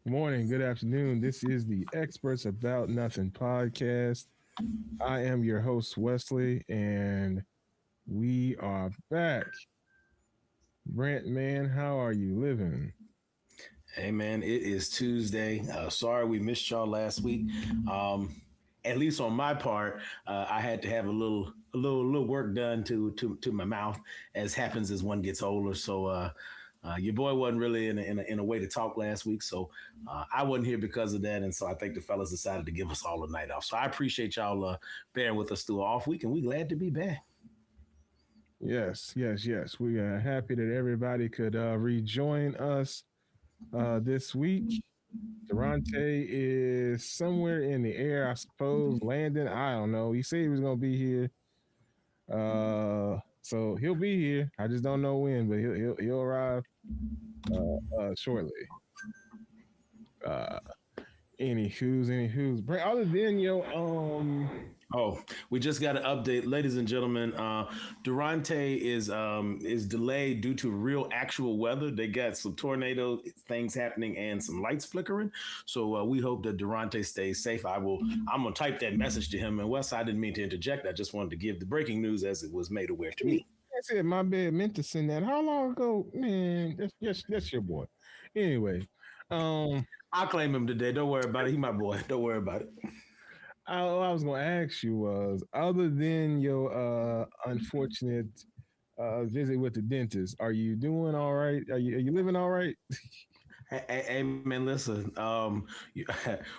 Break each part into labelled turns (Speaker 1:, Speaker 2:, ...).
Speaker 1: morning, good afternoon. This is the Experts About Nothing podcast. I am your host, Wesley, and we are back. Brent, man, how are you living?
Speaker 2: Hey man, it is Tuesday. Sorry we missed y'all last week. At least on my part, I had to have a little work done to my mouth, as happens as one gets older. So your boy wasn't really in a way to talk last week, so I wasn't here because of that, and so I think the fellas decided to give us all a night off. So I appreciate y'all bearing with us through an off week, and we glad to be back.
Speaker 1: Yes. We are happy that everybody could rejoin us this week. Durante is somewhere in the air, I suppose, landing. I don't know. He said he was going to be here. So he'll be here. I just don't know when, but he'll arrive shortly. Uh, anywho's. Other than
Speaker 2: Oh, we just got an update, ladies and gentlemen. Durante is delayed due to real actual weather. They got some tornado things happening and some lights flickering. So we hope that Durante stays safe. I'm gonna type that message to him. And Wes, I didn't mean to interject. I just wanted to give the breaking news as it was made aware to me.
Speaker 1: That's it. My bad. Meant to send that. How long ago, man? That's your boy. Anyway,
Speaker 2: I'll claim him today. Don't worry about it. He my boy. Don't worry about it.
Speaker 1: all I was going to ask you was, other than your unfortunate visit with the dentist, are you doing all right? Are you living all right?
Speaker 2: Hey, man, listen. Well,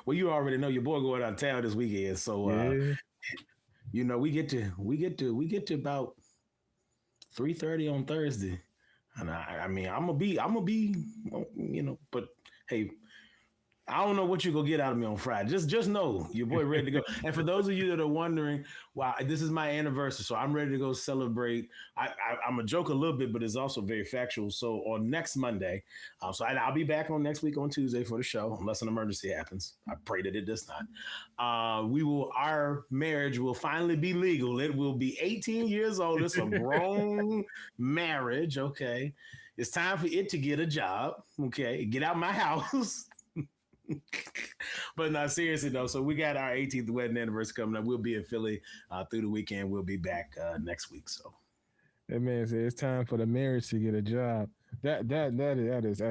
Speaker 2: you already know your boy going out of town this weekend, so
Speaker 1: Yeah.
Speaker 2: we get to about 3:30 on Thursday, and I mean I'm gonna be, but hey. I don't know what you're gonna get out of me on Friday. Just know your boy ready to go. And for those of you that are wondering, wow, this is my anniversary, so I'm ready to go celebrate. I'm a joke a little bit, but it's also very factual. So on next Monday, I'll be back on next week on Tuesday for the show, unless an emergency happens. I pray that it does not. Our marriage will finally be legal. It will be 18 years old. It's a grown marriage. Okay, it's time for it to get a job. Okay, get out my house. But not seriously though. So we got our 18th wedding anniversary coming up. We'll be in Philly through the weekend. We'll be back next week. So
Speaker 1: That man said it's time for the marriage to get a job. That is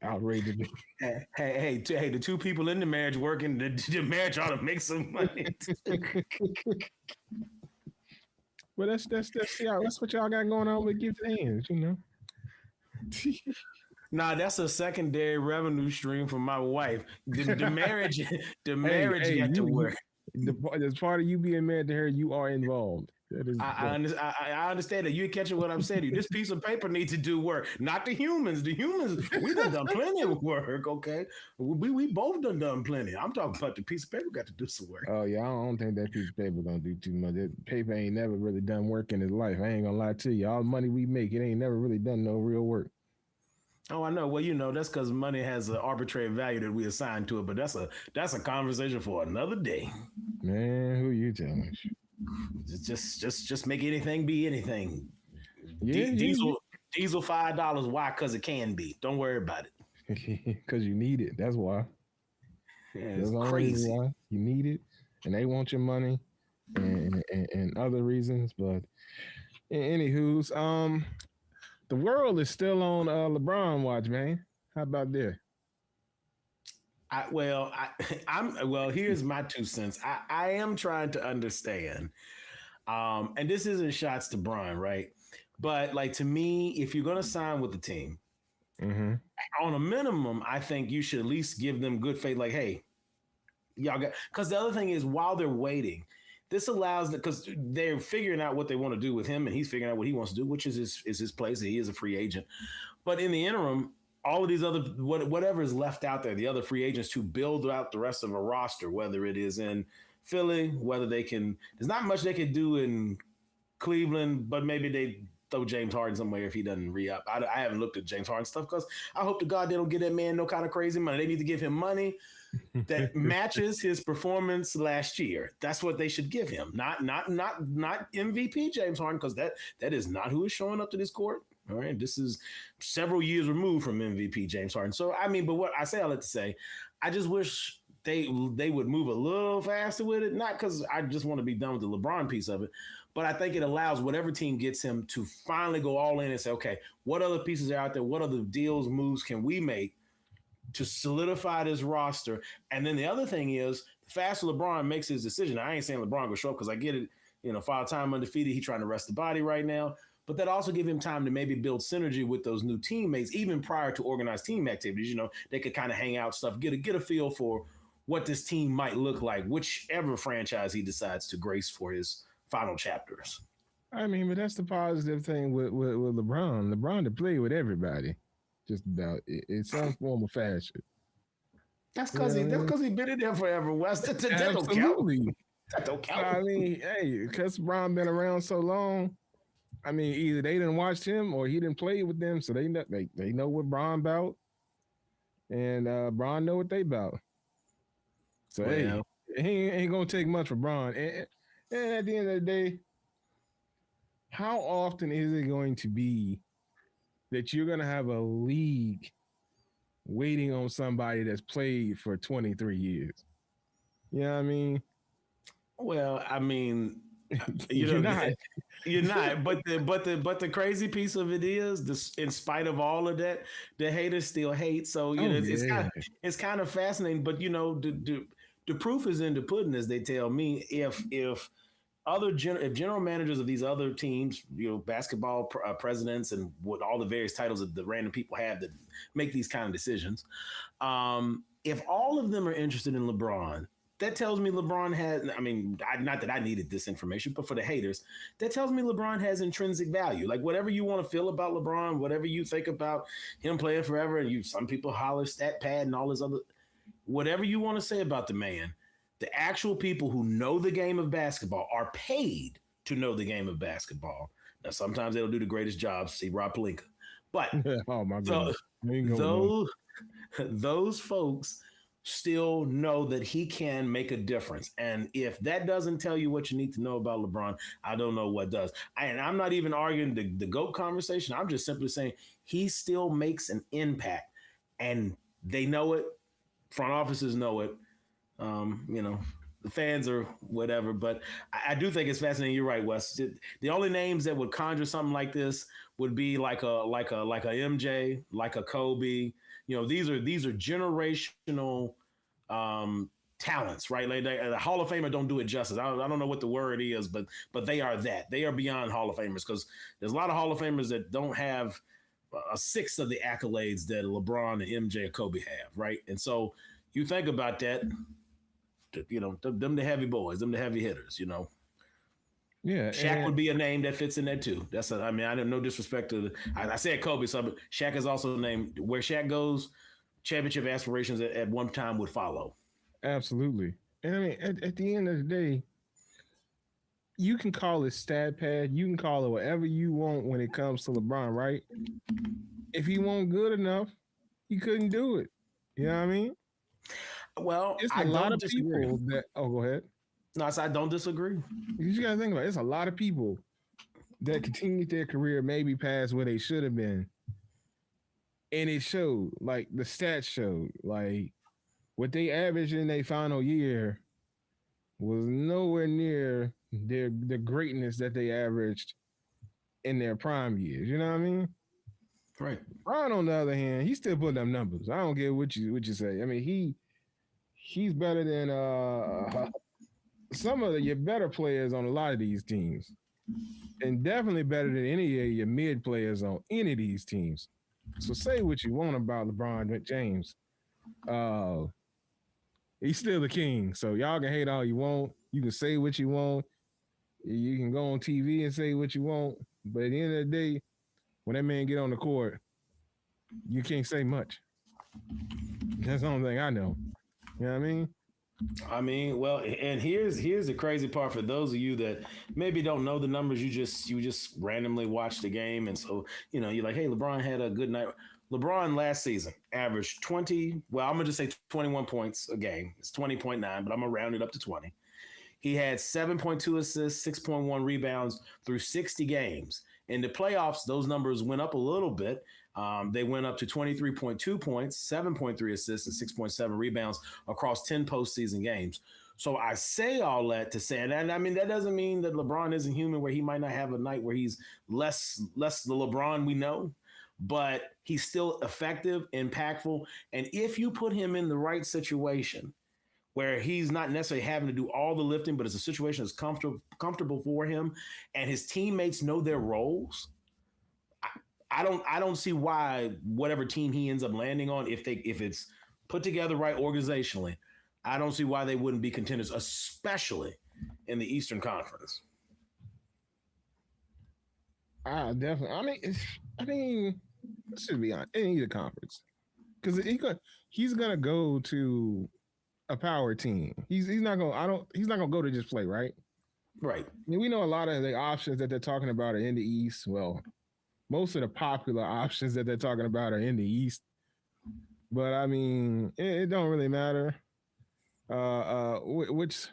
Speaker 1: outrageous.
Speaker 2: hey, the two people in the marriage working, the marriage ought to make some money.
Speaker 1: Well, that's what y'all got going on with gift hands, you know.
Speaker 2: Nah, that's a secondary revenue stream for my wife. The marriage, the marriage got to work.
Speaker 1: As part of you being married to her, you are involved.
Speaker 2: I understand that. You're catching what I'm saying to you. This piece of paper needs to do work, not the humans. The humans, we done plenty of work, okay? We both done plenty. I'm talking about the piece of paper got to do some work.
Speaker 1: Oh yeah, I don't think that piece of paper gonna do too much. That paper ain't never really done work in his life. I ain't gonna lie to you. All the money we make, it ain't never really done no real work.
Speaker 2: Oh, I know. Well, that's because money has an arbitrary value that we assign to it. But that's a conversation for another day.
Speaker 1: Man, who you telling?
Speaker 2: Just make anything be anything.
Speaker 1: Yeah,
Speaker 2: diesel $5. Why? Because it can be. Don't worry about it.
Speaker 1: Because you need it. That's why.
Speaker 2: Yeah, it's crazy.
Speaker 1: Why. You need it, and they want your money, and other reasons. But anywho's, the world is still on LeBron watch, man. How about that?
Speaker 2: Here's my 2 cents. I am trying to understand, and this isn't shots to Brian, right? But like, to me, if you're gonna sign with the team, on a minimum, I think you should at least give them good faith. Like, hey, y'all got. Because the other thing is, while they're waiting, this allows because they're figuring out what they want to do with him, and he's figuring out what he wants to do, which is his place. He is a free agent, but in the interim, all of these other whatever is left out there, the other free agents to build out the rest of a roster, whether it is in Philly, whether they can. There's not much they could do in Cleveland, but maybe they throw James Harden somewhere if he doesn't re-up. I haven't looked at James Harden stuff because I hope to God they don't give that man no kind of crazy money. They need to give him money that matches his performance last year. That's what they should give him. Not MVP James Harden, because that is not who is showing up to this court. All right. This is several years removed from MVP James Harden. So, I mean, but what I say, I like to say, I just wish they would move a little faster with it. Not because I just want to be done with the LeBron piece of it, but I think it allows whatever team gets him to finally go all in and say, okay, what other pieces are out there? What other deals, moves can we make to solidify this roster? And then the other thing is, the faster LeBron makes his decision. I ain't saying LeBron will show up because I get it. Final time undefeated. He trying to rest the body right now. But that also give him time to maybe build synergy with those new teammates, even prior to organized team activities. They could kind of hang out stuff, get a feel for what this team might look like, whichever franchise he decides to grace for his final chapters.
Speaker 1: I mean, but that's the positive thing with LeBron. LeBron to play with everybody, just about in some form of fashion.
Speaker 2: That's
Speaker 1: You know
Speaker 2: because
Speaker 1: what I mean?
Speaker 2: he been in there forever, West. That don't count.
Speaker 1: Absolutely.
Speaker 2: That don't
Speaker 1: So,
Speaker 2: count.
Speaker 1: I mean, hey, because LeBron been around so long, I mean, either they didn't watch him or he didn't play with them, so they know what Bron about, and Bron know what they about. So hey,
Speaker 2: Well,
Speaker 1: he ain't gonna take much for Bron. And at the end of the day, how often is it going to be that you're gonna have a league waiting on somebody that's played for 23 years? You know what I mean?
Speaker 2: I mean,
Speaker 1: You're not.
Speaker 2: you're not. But the crazy piece of it is, this, in spite of all of that, the haters still hate. So
Speaker 1: Oh
Speaker 2: it's
Speaker 1: yeah.
Speaker 2: it's kind of fascinating. But the proof is in the pudding, as they tell me. If if general managers of these other teams, basketball presidents, and what all the various titles that the random people have that make these kind of decisions, if all of them are interested in LeBron, that tells me LeBron has. I mean, not that I needed this information, but for the haters, that tells me LeBron has intrinsic value. Like, whatever you want to feel about LeBron, whatever you think about him playing forever, and some people holler stat pad and all this other, whatever you want to say about the man, the actual people who know the game of basketball are paid to know the game of basketball. Now, sometimes they don't do the greatest jobs. See Rob Pelinka, but
Speaker 1: Oh my
Speaker 2: so,
Speaker 1: goodness. We ain't going on.
Speaker 2: those folks still know that he can make a difference. And if that doesn't tell you what you need to know about LeBron, I don't know what does. And I'm not even arguing the GOAT conversation. I'm just simply saying he still makes an impact, and they know it. Front offices know it. The fans or whatever. But I do think it's fascinating. You're right, Wes. The only names that would conjure something like this would be like a MJ, like a Kobe. These are generational talents, right? Like, the Hall of Famer don't do it justice. I don't know what the word is, but they are that. They are beyond Hall of Famers, because there's a lot of Hall of Famers that don't have a sixth of the accolades that LeBron and MJ and Kobe have, right? And so you think about that, them the heavy boys, them the heavy hitters,
Speaker 1: Yeah,
Speaker 2: Shaq would be a name that fits in there too. I mean, I don't, no disrespect to I said Kobe, so Shaq is also named. Where Shaq goes, championship aspirations at one time would follow.
Speaker 1: absolutely. And I mean, at the end of the day, you can call it stat pad, you can call it whatever you want when it comes to LeBron, right? If he wasn't good enough, he couldn't do it. You know what I mean?
Speaker 2: Well,
Speaker 1: It's a
Speaker 2: I
Speaker 1: lot
Speaker 2: don't
Speaker 1: of
Speaker 2: disagree.
Speaker 1: people that. Oh, go ahead.
Speaker 2: No, I don't disagree.
Speaker 1: You just gotta think about it. It's a lot of people that continued their career maybe past where they should have been, and it showed. Like the stats showed, like what they averaged in their final year was nowhere near the greatness that they averaged in their prime years. You know what I mean?
Speaker 2: Right.
Speaker 1: Ron, on the other hand, he still putting up numbers. I don't care what you say. I mean, he's better than some of your better players on a lot of these teams, and definitely better than any of your mid players on any of these teams. So say what you want about LeBron James. Uh, he's still the king. So y'all can hate all you want. You can say what you want. You can go on TV and say what you want. But at the end of the day, when that man get on the court, you can't say much. That's the only thing I know. You know what I mean?
Speaker 2: I mean, well, and here's the crazy part for those of you that maybe don't know the numbers. You just randomly watch the game, and so you're like, hey, LeBron had a good night. LeBron last season averaged 20. Well, I'm gonna just say 21 points a game. It's 20.9, but I'm gonna round it up to 20. He had 7.2 assists, 6.1 rebounds through 60 games. In the playoffs, those numbers went up a little bit. They went up to 23.2 points, 7.3 assists, and 6.7 rebounds across 10 postseason games. So I say all that to say, and I mean that doesn't mean that LeBron isn't human, where he might not have a night where he's less the LeBron we know, but he's still effective, impactful, and if you put him in the right situation, where he's not necessarily having to do all the lifting, but it's a situation that's comfortable for him, and his teammates know their roles. I don't see why whatever team he ends up landing on, if it's put together right organizationally, I don't see why they wouldn't be contenders, especially in the Eastern Conference.
Speaker 1: Definitely. I mean, let's just be honest. In either conference, because he's gonna go to a power team. He's not gonna. I don't. He's not gonna go to just play, right?
Speaker 2: Right.
Speaker 1: I mean, we know a lot of the options that they're talking about are in the East. Well, most of the popular options that they're talking about are in the East. But I mean, it don't really matter. Which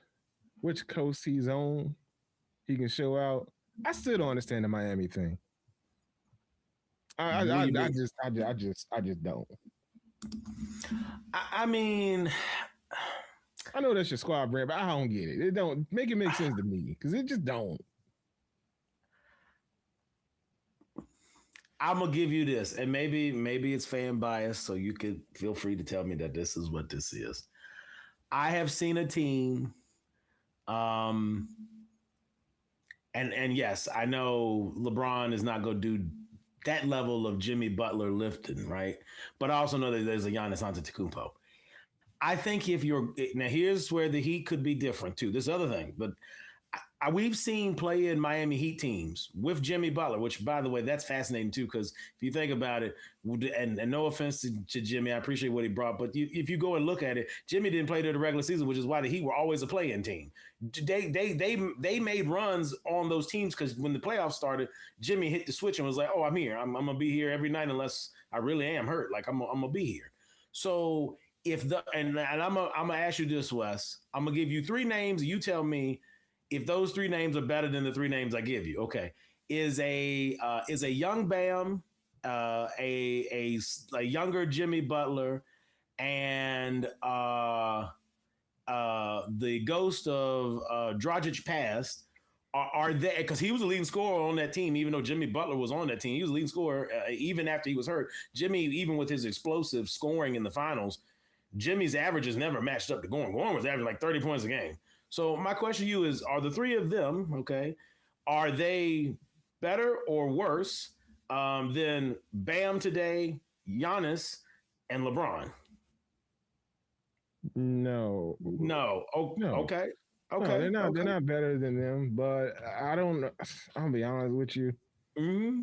Speaker 1: coast he's on, he can show out. I still don't understand the Miami thing.
Speaker 2: What do you mean?
Speaker 1: I just don't.
Speaker 2: I mean,
Speaker 1: I know that's your squad brand, but I don't get it. It don't make it make sense to me because it just don't.
Speaker 2: I'm gonna give you this, and maybe it's fan bias, so you could feel free to tell me that this is what this is. I have seen a team, um, and yes, I know LeBron is not gonna do that level of Jimmy Butler lifting, right? But I also know that there's a Giannis Antetokounmpo. I think if you're now, here's where the Heat could be different too. This other thing, but we've seen play in Miami Heat teams with Jimmy Butler, which, by the way, that's fascinating too. Because if you think about it, and no offense to Jimmy, I appreciate what he brought, but if you go and look at it, Jimmy didn't play during the regular season, which is why the Heat were always a play-in team. They made runs on those teams because when the playoffs started, Jimmy hit the switch and was like, "Oh, I'm here. I'm gonna be here every night unless I really am hurt. Like I'm gonna be here." So if and I'm gonna ask you this, Wes. I'm gonna give you three names. You tell me if those three names are better than the three names I give you. Okay, is a young Bam, a younger Jimmy Butler, and the ghost of Dragic passed. Are they, because he was a leading scorer on that team, even though Jimmy Butler was on that team. He was a leading scorer even after he was hurt. Jimmy, even with his explosive scoring in the finals, Jimmy's averages never matched up to Gorn. Gorn was averaging like 30 points a game. So my question to you is, are the three of them, okay, are they better or worse than Bam today, Giannis, and LeBron?
Speaker 1: No.
Speaker 2: No.
Speaker 1: No.
Speaker 2: Okay.
Speaker 1: No,
Speaker 2: Okay.
Speaker 1: they're not better than them, but I don't know. I'll be honest with you.
Speaker 2: Mm-hmm.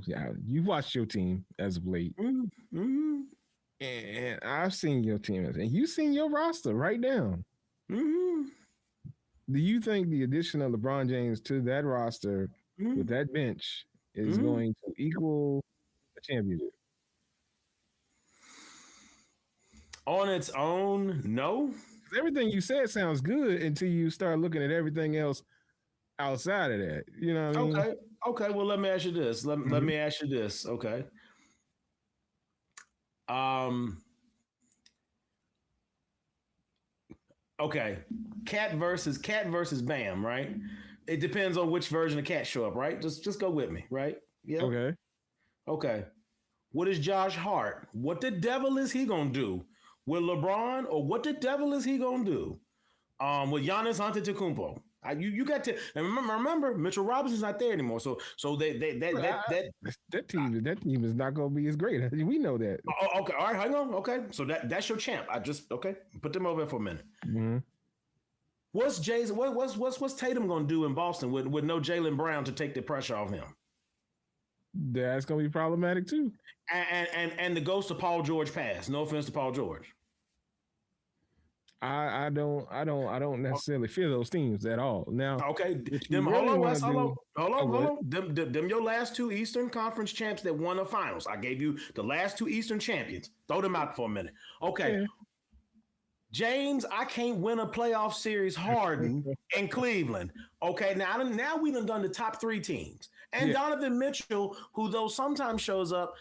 Speaker 1: Yeah, you've watched your team as of late.
Speaker 2: Mm-hmm.
Speaker 1: And I've seen your team, and you've seen your roster right now.
Speaker 2: Mm-hmm.
Speaker 1: Do you think the addition of LeBron James to that roster with that bench is going to equal a championship?
Speaker 2: On its own, no.
Speaker 1: Everything you said sounds good until you start looking at everything else outside of that. You know what I mean?
Speaker 2: Okay. Well, let me ask you this. Let me ask you this. Okay. Okay. Cat versus Bam, right? It depends on which version of Cat show up, right? Just go with me, right? Yeah.
Speaker 1: Okay.
Speaker 2: Okay. What is Josh Hart? What the devil is he gonna do with LeBron, or what the devil is he gonna do with Giannis Antetokounmpo? You got to, and remember Mitchell Robinson's not there anymore. So
Speaker 1: that team is not going to be as great. We know that.
Speaker 2: Okay, all right, hang on. Okay, so that's your champ. Okay, put them over there for a minute.
Speaker 1: Mm-hmm.
Speaker 2: What's Tatum gonna do in Boston with no Jaylen Brown to take the pressure off him?
Speaker 1: That's going to be problematic too.
Speaker 2: And the ghost of Paul George passed. No offense to Paul George.
Speaker 1: I don't necessarily fear those teams at all. Now,
Speaker 2: okay, hold on, Wes. Hold on. Them your last two Eastern Conference champs that won the finals. I gave you the last two Eastern champions. Throw them out for a minute. Okay. Yeah. James, I can't win a playoff series. Harden in Cleveland. Okay, now we done the top three teams. And
Speaker 1: Yeah.
Speaker 2: Donovan Mitchell, who though sometimes shows up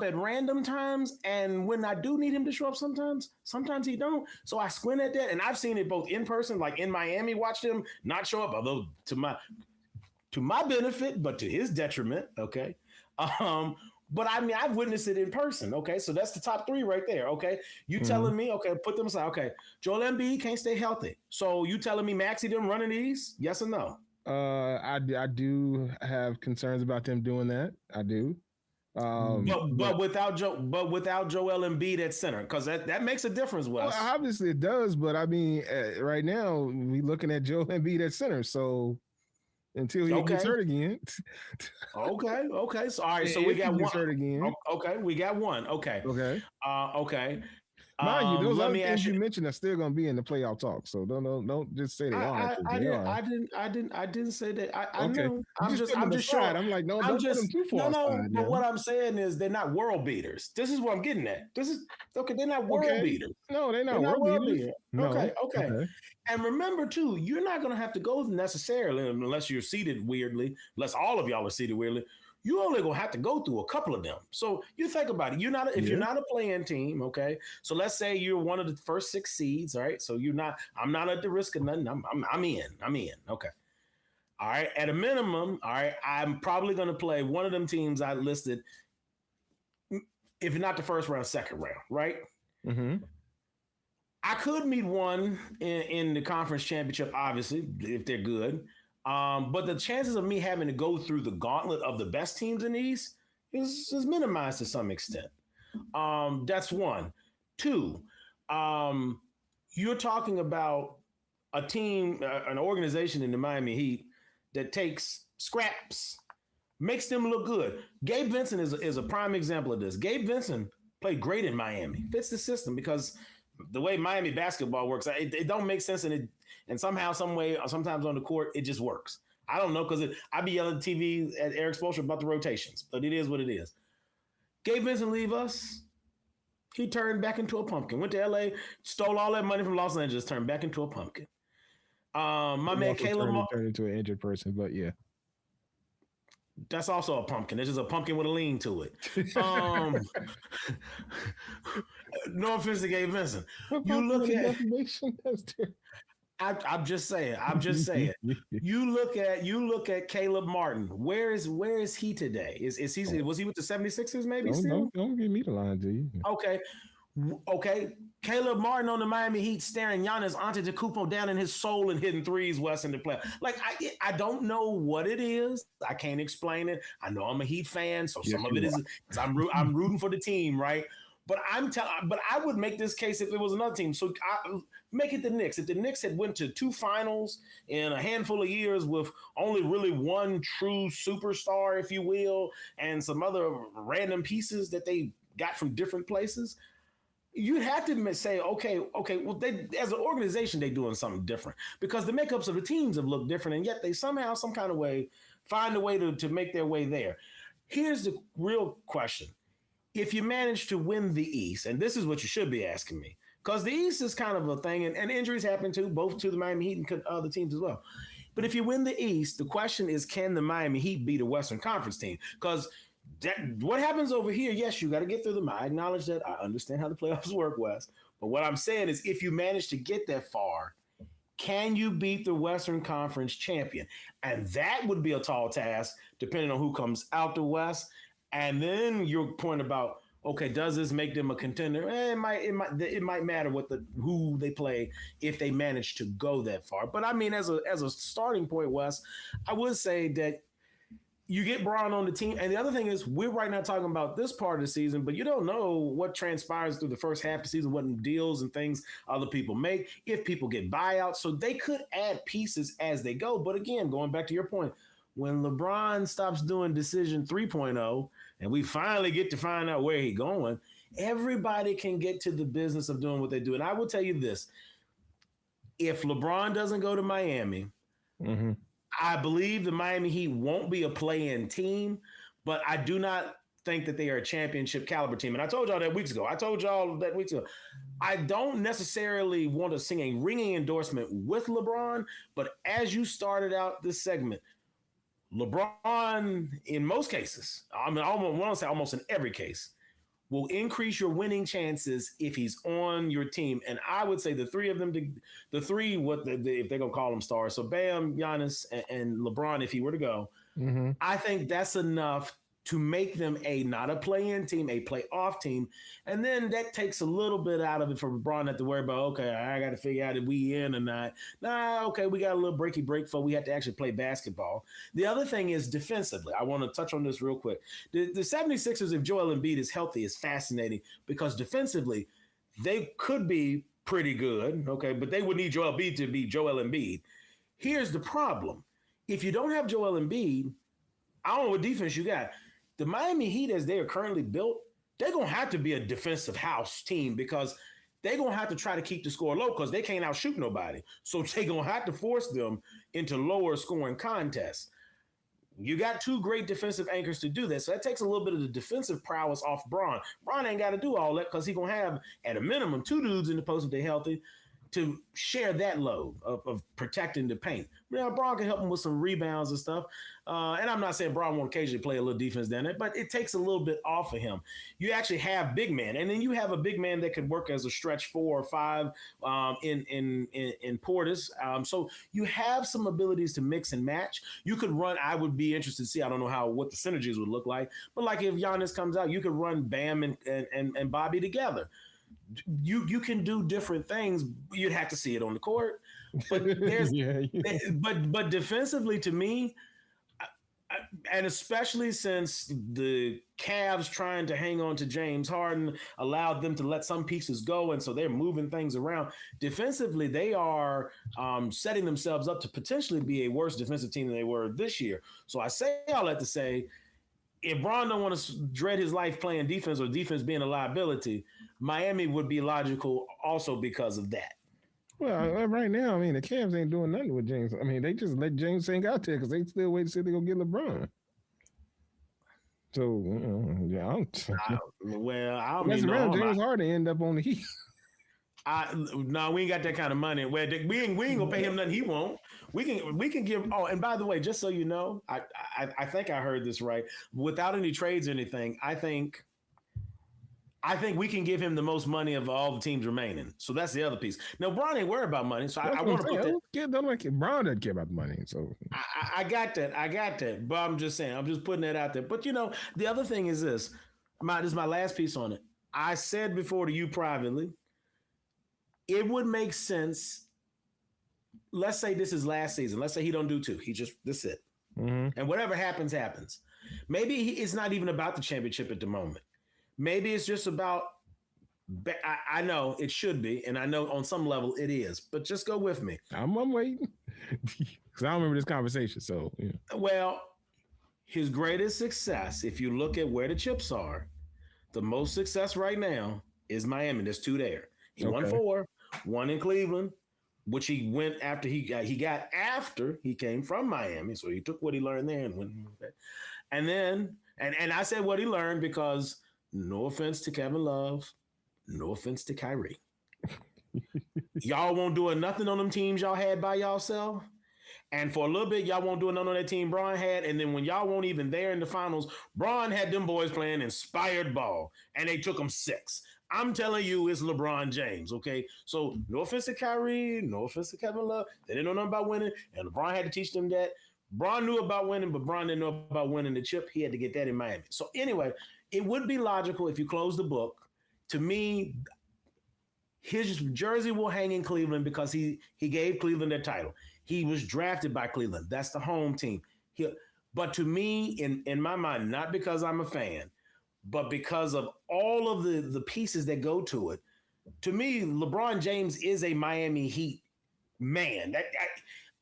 Speaker 2: at random times, and when I do need him to show up sometimes he don't. So I squint at that, and I've seen it both in person, like in Miami, watched him not show up, although to my benefit, but to his detriment. Okay. Um, but I mean, I've witnessed it in person. Okay. So that's the top three right there. Okay. You
Speaker 1: Mm-hmm.
Speaker 2: telling me, okay, put them aside. Okay. Joel Embiid can't stay healthy. So you telling me Maxey them running these? Yes or no?
Speaker 1: I do have concerns about them doing that. I do. But
Speaker 2: But without Joel Embiid at center, because that makes a difference,
Speaker 1: well,
Speaker 2: Wes.
Speaker 1: obviously it does. But I mean, right now we looking at Joe Embiid at center. So until he gets
Speaker 2: Okay.
Speaker 1: hurt again,
Speaker 2: Okay. So all right. So we
Speaker 1: if he
Speaker 2: got one.
Speaker 1: gets hurt again,
Speaker 2: Okay. We got one. Okay.
Speaker 1: okay.
Speaker 2: Okay.
Speaker 1: Mind you, those
Speaker 2: Let
Speaker 1: other
Speaker 2: me
Speaker 1: things
Speaker 2: ask you.
Speaker 1: you mentioned are still going to be in the playoff talk. So don't just say they are because
Speaker 2: I
Speaker 1: they
Speaker 2: didn't
Speaker 1: are.
Speaker 2: I didn't say that. I
Speaker 1: Okay,
Speaker 2: know.
Speaker 1: you just put them
Speaker 2: I'm just
Speaker 1: aside.
Speaker 2: showing.
Speaker 1: I'm like, no,
Speaker 2: I'm
Speaker 1: don't put them
Speaker 2: just
Speaker 1: too far
Speaker 2: no.
Speaker 1: aside
Speaker 2: But
Speaker 1: now.
Speaker 2: what I'm saying is they're not world beaters. This is what I'm getting at. This is okay. They're not world
Speaker 1: Okay,
Speaker 2: beaters.
Speaker 1: no, they're
Speaker 2: They're
Speaker 1: not
Speaker 2: not
Speaker 1: world
Speaker 2: world
Speaker 1: beaters.
Speaker 2: beaters.
Speaker 1: No,
Speaker 2: Okay.
Speaker 1: okay,
Speaker 2: And remember too, you're not going to have to go necessarily unless you're seated weirdly. Unless all of y'all are seated weirdly. You only gonna have to go through a couple of them. So you think about it. If you're
Speaker 1: yeah,
Speaker 2: not a playing team, okay. So let's say you're one of the first 6 seeds, all right. So you're not. I'm not at the risk of nothing. I'm in. I'm in. Okay. All right. At a minimum, all right. I'm probably gonna play one of them teams I listed, if not the first round, second round, right?
Speaker 1: mm-hmm.
Speaker 2: I could meet one in the conference championship, obviously, if they're good. But the chances of me having to go through the gauntlet of the best teams in the East is minimized to some extent. That's one. Two, um, you're talking about a team, an organization in the Miami Heat that takes scraps, makes them look good. Gabe Vincent is a prime example of this. Gabe Vincent played great in Miami, fits the system because the way Miami basketball works, it don't make sense, and somehow, some way, sometimes on the court, it just works. I don't know because I be yelling at TV at Eric Spoelstra about the rotations, but it is what it is. Gabe Vincent leave us. He turned back into a pumpkin. Went to LA, stole all that money from Los Angeles, turned back into a pumpkin. My
Speaker 1: He
Speaker 2: man
Speaker 1: also
Speaker 2: Caleb,
Speaker 1: turned into an injured person, but yeah.
Speaker 2: that's also a pumpkin. It's just a pumpkin with a lean to it. Um, no offense to Gabe Vincent. You look at. I'm just saying. I'm just saying. You look at Caleb Martin. Where is he today? Is he was he with the 76ers maybe still?
Speaker 1: Don't give me the line, do you?
Speaker 2: Okay. Okay. Caleb Martin on the Miami Heat staring Giannis Antetokounmpo down in his soul and hitting threes West in the play. Like I don't know what it is. I can't explain it. I know I'm a Heat fan, so
Speaker 1: Yes,
Speaker 2: some of it is I'm rooting for the team, right? But but I would make this case if it was another team. So make it the Knicks. If the Knicks had went to 2 finals in a handful of years with only really one true superstar, if you will, and some other random pieces that they got from different places, you'd have to say, okay, well, they as an organization, they're doing something different because the makeups of the teams have looked different, and yet they somehow, some kind of way, find a way to make their way there. Here's the real question. If you manage to win the East, and this is what you should be asking me, because the East is kind of a thing, and injuries happen too, both to the Miami Heat and other teams as well. But if you win the East, the question is, can the Miami Heat beat a Western Conference team? Because what happens over here, yes, you got to get through them. I acknowledge that. I understand how the playoffs work, Wes. But what I'm saying is, if you manage to get that far, can you beat the Western Conference champion? And that would be a tall task, depending on who comes out the West. And then your point about, okay, does this make them a contender? It might matter who they play if they manage to go that far. But I mean, as a starting point, Wes, I would say that you get Braun on the team. And the other thing is, we're right now talking about this part of the season, but you don't know what transpires through the first half of the season, what deals and things other people make, if people get buyouts. So they could add pieces as they go. But again, going back to your point, when LeBron stops doing decision 3.0 and we finally get to find out where he's going, everybody can get to the business of doing what they do. And I will tell you this, if LeBron doesn't go to Miami,
Speaker 1: mm-hmm.
Speaker 2: I believe the Miami Heat won't be a play-in team, but I do not think that they are a championship caliber team. And I told y'all that weeks ago. I don't necessarily want to sing a ringing endorsement with LeBron, but as you started out this segment, LeBron, in most cases, I mean, I want to say almost in every case, will increase your winning chances if he's on your team. And I would say the three of them, the three, if they're gonna call them stars, so Bam, Giannis, and LeBron, if he were to go,
Speaker 1: Mm-hmm.
Speaker 2: I think that's enough to make them not a play-in team, a play-off team, and then that takes a little bit out of it for LeBron not to worry about. Okay, I got to figure out if we in or not. Nah, okay, we got a little breaky break for we have to actually play basketball. The other thing is defensively. I want to touch on this real quick. The 76ers, if Joel Embiid is healthy, is fascinating because defensively they could be pretty good. Okay, but they would need Joel Embiid to be Joel Embiid. Here's the problem: if you don't have Joel Embiid, I don't know what defense you got. The Miami Heat, as they are currently built, they're going to have to be a defensive house team because they're going to have to try to keep the score low because they can't outshoot nobody. So they're going to have to force them into lower scoring contests. You got two great defensive anchors to do that. So that takes a little bit of the defensive prowess off Bron. Bron ain't got to do all that because he's going to have, at a minimum, two dudes in the post if they're healthy to share that load of protecting the paint. Now, Bron can help him with some rebounds and stuff. And I'm not saying Bron won't occasionally play a little defense down there, but it takes a little bit off of him. You actually have big man, and then you have a big man that could work as a stretch 4 or 5 in Portis. So you have some abilities to mix and match. You could run. I would be interested to see. I don't know what the synergies would look like, but like if Giannis comes out, you could run Bam and Bobby together. You can do different things. You'd have to see it on the court, but there's but defensively to me, and especially since the Cavs trying to hang on to James Harden allowed them to let some pieces go, and so they're moving things around. Defensively, they are setting themselves up to potentially be a worse defensive team than they were this year. So I say all that to say, if Bron don't want to dread his life playing defense or defense being a liability, Miami would be logical also because of that.
Speaker 1: Well, right now, I mean, the Cavs ain't doing nothing with James. I mean, they just let James hang out there because they still wait to see if they're going to get LeBron. So, yeah.
Speaker 2: I don't
Speaker 1: mess
Speaker 2: mean
Speaker 1: around, James Harden end up on the Heat.
Speaker 2: No, we ain't got that kind of money. We ain't gonna pay him nothing he won't. We can give. Oh, and by the way, just so you know, I think I heard this right. Without any trades or anything, I think we can give him the most money of all the teams remaining. So that's the other piece. Now, Bron ain't worried about money, so I want to put that.
Speaker 1: Bron doesn't care about the money, so
Speaker 2: I got that. But I'm just saying, I'm just putting that out there. But the other thing is this. This is my last piece on it. I said before to you privately, it would make sense. Let's say this is last season. Let's say he don't do 2. This it.
Speaker 1: Mm-hmm.
Speaker 2: And whatever happens, happens. Maybe it's not even about the championship at the moment. Maybe it's just about, I know it should be, and I know on some level it is, but just go with me.
Speaker 1: I'm waiting. Because I don't remember this conversation, so. Yeah.
Speaker 2: Well, his greatest success, if you look at where the chips are, the most success right now is Miami. There's 2 there. He won 4, 1 in Cleveland, which he went after he got after he came from Miami. So he took what he learned there and went. And then, and I said what he learned because no offense to Kevin Love, no offense to Kyrie. Y'all won't do nothing on them teams y'all had by y'allself. And for a little bit, y'all won't do nothing on that team Bron had. And then when y'all weren't even there in the finals, Bron had them boys playing inspired ball, and they took them 6. I'm telling you, it's LeBron James, okay? So no offense to Kyrie, no offense to Kevin Love. They didn't know nothing about winning, and LeBron had to teach them that. Bron knew about winning, but Bron didn't know about winning the chip. He had to get that in Miami. So anyway, it would be logical if you close the book. To me, his jersey will hang in Cleveland because he gave Cleveland their title. He was drafted by Cleveland. That's the home team. But to me, in my mind, not because I'm a fan, but because of all of the pieces that go to it, to me, LeBron James is a Miami Heat man.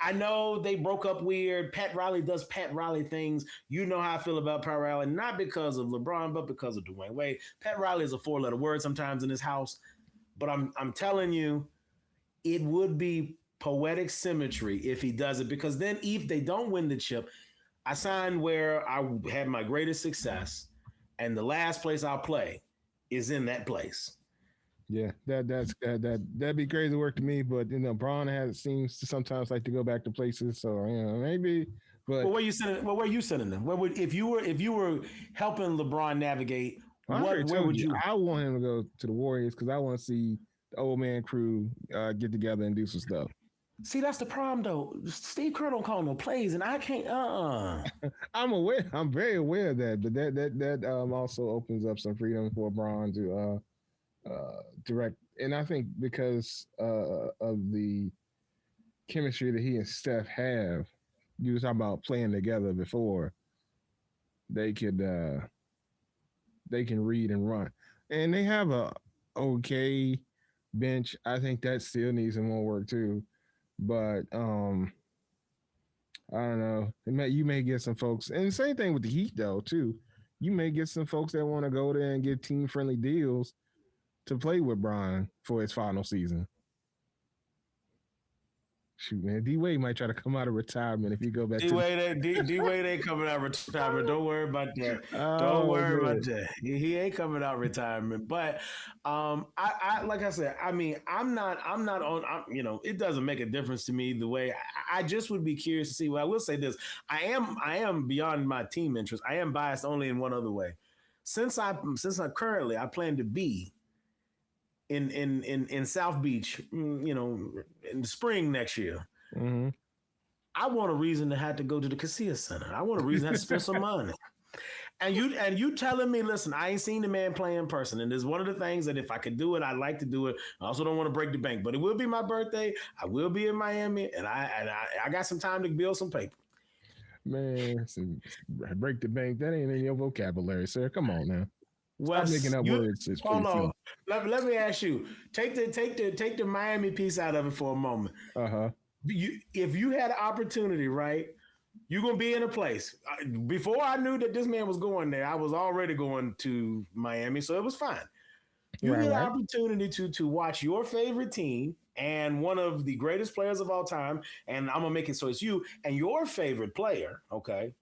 Speaker 2: I know they broke up weird. Pat Riley does Pat Riley things. You know how I feel about Pat Riley, not because of LeBron, but because of Dwayne Wade. Pat Riley is a 4-letter word sometimes in his house, but I'm telling you, it would be poetic symmetry if he does it, because then if they don't win the chip, I signed where I had my greatest success, and the last place I'll play is in that place.
Speaker 1: Yeah, that'd be crazy work to me, but Bron seems to sometimes like to go back to places, so maybe. But
Speaker 2: where you sending them? Where would if you were helping LeBron navigate?
Speaker 1: I already
Speaker 2: Where
Speaker 1: told
Speaker 2: would
Speaker 1: you
Speaker 2: you?
Speaker 1: I want him to go to the Warriors because I want to see the old man crew get together and do some stuff.
Speaker 2: See, that's the problem though. Steve Kerr don't call no plays, and I can't.
Speaker 1: I'm aware. I'm very aware of that, but that also opens up some freedom for Braun to direct. And I think because of the chemistry that he and Steph have, you were talking about playing together before. They could they can read and run, and they have a okay bench. I think that still needs some more work too, but I don't know. You may get some folks, and the same thing with the Heat though too. You may get some folks that want to go there and get team friendly deals to play with Brian for his final season. Shoot, man, D Wade might try to come out of retirement if you go back
Speaker 2: D
Speaker 1: to.
Speaker 2: Wade ain't coming out retirement. Don't worry about that. Don't
Speaker 1: Oh
Speaker 2: worry
Speaker 1: man,
Speaker 2: about that. He ain't coming out retirement. But I like I said, I mean, I'm not on. It doesn't make a difference to me the way. I just would be curious to see. Well, I will say this: I am beyond my team interest. I am biased only in one other way. Since I currently I plan to be in South Beach, in the spring next year.
Speaker 1: mm-hmm.
Speaker 2: I want a reason to have to go to the Casilla Center. I want a reason to have to spend some money. And you telling me, listen, I ain't seen the man play in person, and it's one of the things that if I could do it, I'd like to do it. I also don't want to break the bank, but it will be my birthday. I will be in Miami, and I got some time to build some paper.
Speaker 1: Man, break the bank. That ain't in your vocabulary, sir. Come on now. Stop making
Speaker 2: Wes,
Speaker 1: up words.
Speaker 2: hold on. Let me ask you. Take the Miami piece out of it for a moment.
Speaker 1: Uh-huh.
Speaker 2: If you had an opportunity, right? You're gonna be in a place. Before I knew that this man was going there, I was already going to Miami, so it was fine. You get an opportunity to watch your favorite team and one of the greatest players of all time, and I'm gonna make it so it's you and your favorite player, okay?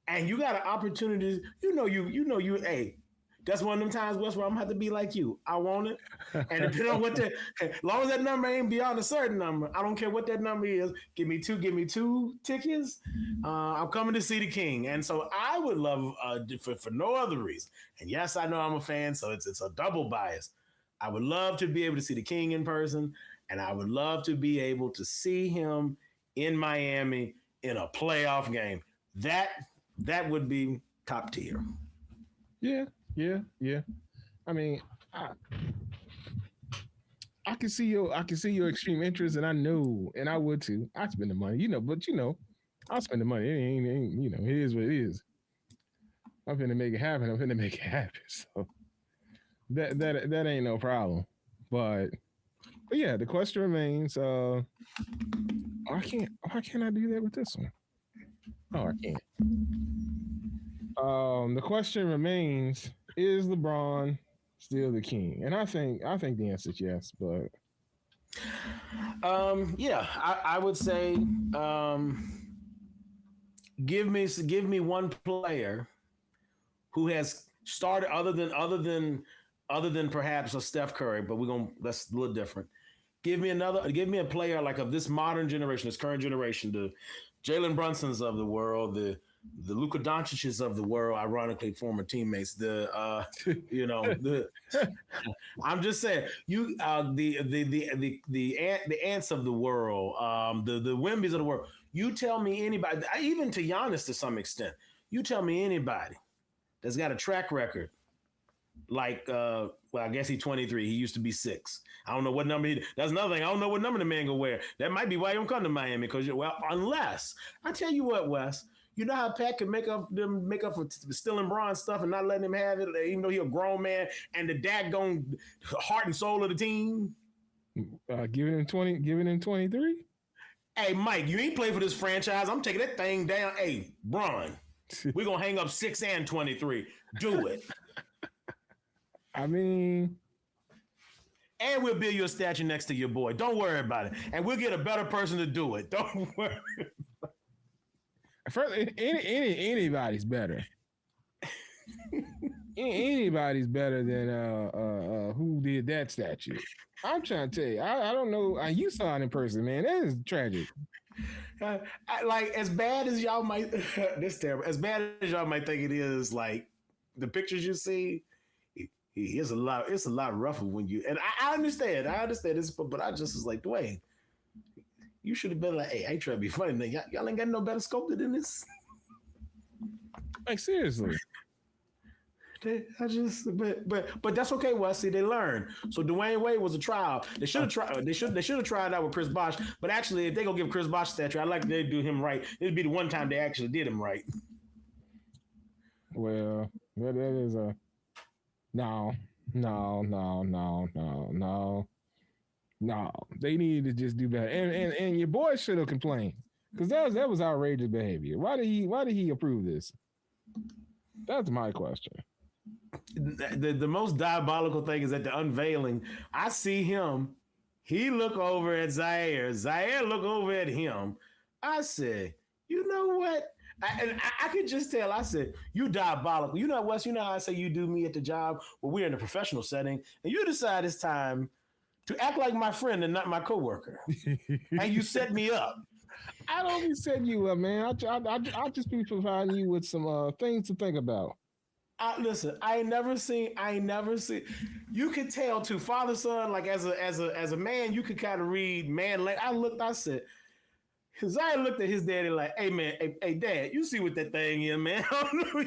Speaker 2: And you got an opportunity. Hey, that's one of them times, Wes, where I'm gonna have to be like you. I want it. And depending on as long as that number ain't beyond a certain number, I don't care what that number is. Give me two tickets. I'm coming to see the King. And so I would love, for no other reason. And yes, I know I'm a fan, so it's a double bias. I would love to be able to see the King in person, and I would love to be able to see him in Miami in a playoff game. That would be top tier.
Speaker 1: Yeah. I mean, I can see your extreme interest, and I know, and I would too. I spend the money, but I'll spend the money. It ain't, it is what it is. I'm finna make it happen. I'm finna make it happen. So that ain't no problem. But yeah, the question remains: why can't I do that with this one? Oh, I can't. The question remains: is LeBron still the king? And I think the answer is yes. But
Speaker 2: yeah, I would say give me one player who has started other than perhaps a Steph Curry, but that's a little different. Give me a player like of this modern generation, this current generation, the Jalen Brunsons of the world, the Luka Doncic's of the world, ironically former teammates. I'm just saying the ants of the world, the Wimbies of the world. You tell me anybody, even to Giannis to some extent. You tell me anybody that's got a track record like I guess he's 23. He used to be 6. I don't know what number that's another thing. I don't know what number the man gonna wear. That might be why he don't come to Miami, because unless I tell you what, Wes, you know how Pat can make up for stealing Bron stuff and not letting him have it, even though he's a grown man and the daggone heart and soul of the team.
Speaker 1: Giving him 23.
Speaker 2: Hey, Mike, you ain't played for this franchise. I'm taking that thing down. Hey, Bron, we're gonna hang up 6 and 23. Do it.
Speaker 1: I mean,
Speaker 2: and we'll build you a statue next to your boy. Don't worry about it. And we'll get a better person to do it. Don't worry.
Speaker 1: First, anybody's better. Anybody's better than who did that statue. I'm trying to tell you. I don't know. You saw it in person, man. That is tragic.
Speaker 2: Like as bad as y'all might this terrible. As bad as y'all might think it is, like the pictures you see, it's a lot. It's a lot rougher when you. And I understand. I understand this, but I just was like, Dwayne, you should have been like, hey, I ain't trying to be funny. Man. Y'all ain't got no better sculpted than this.
Speaker 1: Like seriously.
Speaker 2: I just, but that's okay. Well, see, they learn. So Dwayne Wade was a trial. They should have tried. They should have tried out with Chris Bosh. But actually, if they gonna give Chris Bosh a statue, I like they do him right. It'd be the one time they actually did him right.
Speaker 1: Well, that is a no, no, no, no, no, no, no. They needed to just do better. And your boy should have complained because that was outrageous behavior. Why did he approve this? That's my question.
Speaker 2: The most diabolical thing is at the unveiling. I see him. He look over at Zaire. Zaire look over at him. I said, you know what? I could just tell. I said, you diabolical. You know, Wes, you know how I say you do me at the job where we're in a professional setting and you decide it's time to act like my friend and not my coworker. And you set me up.
Speaker 1: I don't be setting you up, man. I just be providing you with some things to think about.
Speaker 2: Listen, I ain't never seen. You could tell too, father son. Like as a man, you could kind of read man. Like I looked, I said, because I looked at his daddy like, hey man, hey dad, you see what that thing is, man? I don't know,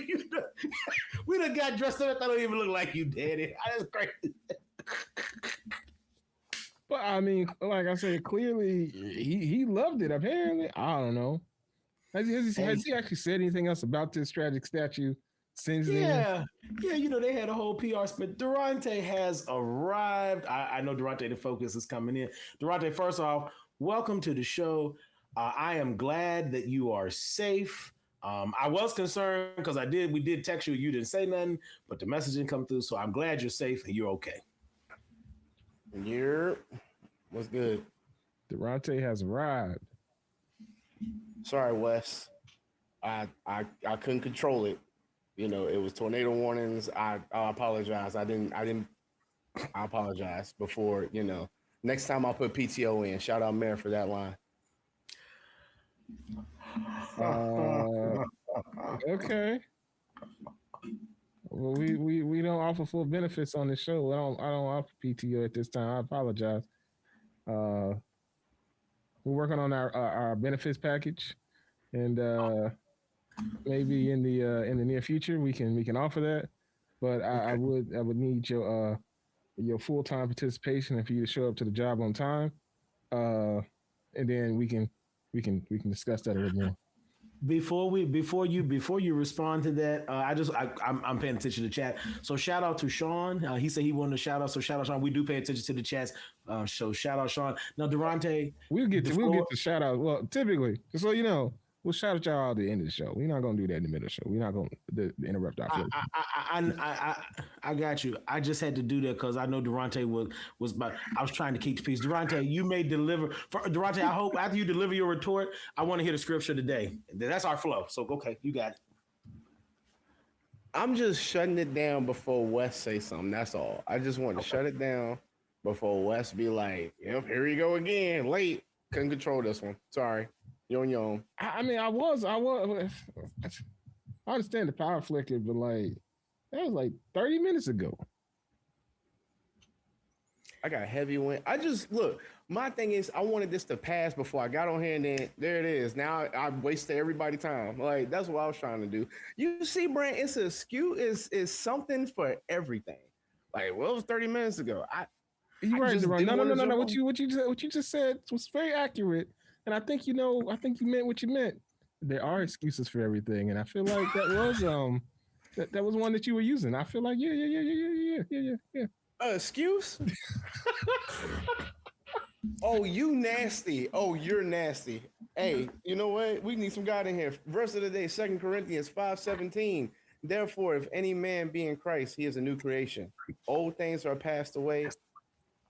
Speaker 2: we done got dressed up. I don't even look like you, daddy. That's crazy.
Speaker 1: But I mean, like I said, clearly he loved it. Apparently, I don't know. Has he actually said anything else about this tragic statue since then?
Speaker 2: Yeah. You know they had a whole PR spin. Durante has arrived. I know Durante, the focus is coming in. Durante, first off, welcome to the show. I am glad that you are safe. I was concerned because we did text you. You didn't say nothing, but the message didn't come through. So I'm glad you're safe and you're okay.
Speaker 3: Yep. What's good?
Speaker 1: Durante has arrived.
Speaker 3: Sorry, Wes. I couldn't control it. You know, it was tornado warnings. I apologize. I apologize before, you know. Next time I'll put PTO in. Shout out Mayor for that line.
Speaker 1: Okay. Well, we don't offer full benefits on the show. I don't offer PTO at this time. I apologize. We're working on our benefits package, and maybe in the near future we can offer that. But I would need your full time participation and for you to show up to the job on time, and then we can discuss that a little more.
Speaker 2: Before you respond to that, I'm paying attention to the chat. So shout out to Sean. He said he wanted to shout out. So shout out Sean. We do pay attention to the chats. So shout out Sean. Now Durante,
Speaker 1: we'll get the shout out. Well, typically, just so you know, we'll shout out y'all at the end of the show. We're not gonna do that in the middle of the show. We're not gonna interrupt our flow.
Speaker 2: I got you. I just had to do that because I know Durante was about. I was trying to keep the peace. Durante, you may deliver. Durante, I hope after you deliver your retort, I want to hear the scripture today. That's our flow. So okay, you got it.
Speaker 3: I'm just shutting it down before Wes say something. That's all. I just want to shut it down before Wes be like, "Yep, here you go again. Late. Couldn't control this one. Sorry." You're on your own.
Speaker 1: I mean, I understand the power flicker, but like that was like 30 minutes ago.
Speaker 3: I got heavy wind. I just look. My thing is, I wanted this to pass before I got on here, and then there it is. Now I wasted everybody's time. Like that's what I was trying to do. You see, Brent, it's a skew. Is something for everything. Like, well, it was 30 minutes ago.
Speaker 1: You're right, Deron. No. What you just said was very accurate. And I think you meant what you meant. There are excuses for everything, and I feel like that was that was one that you were using. I feel like yeah.
Speaker 3: Excuse? Oh, you nasty. Oh, you're nasty. Hey, you know what? We need some God in here. Verse of the day, 2 Corinthians 5:17. Therefore, if any man be in Christ, he is a new creation. Old things are passed away.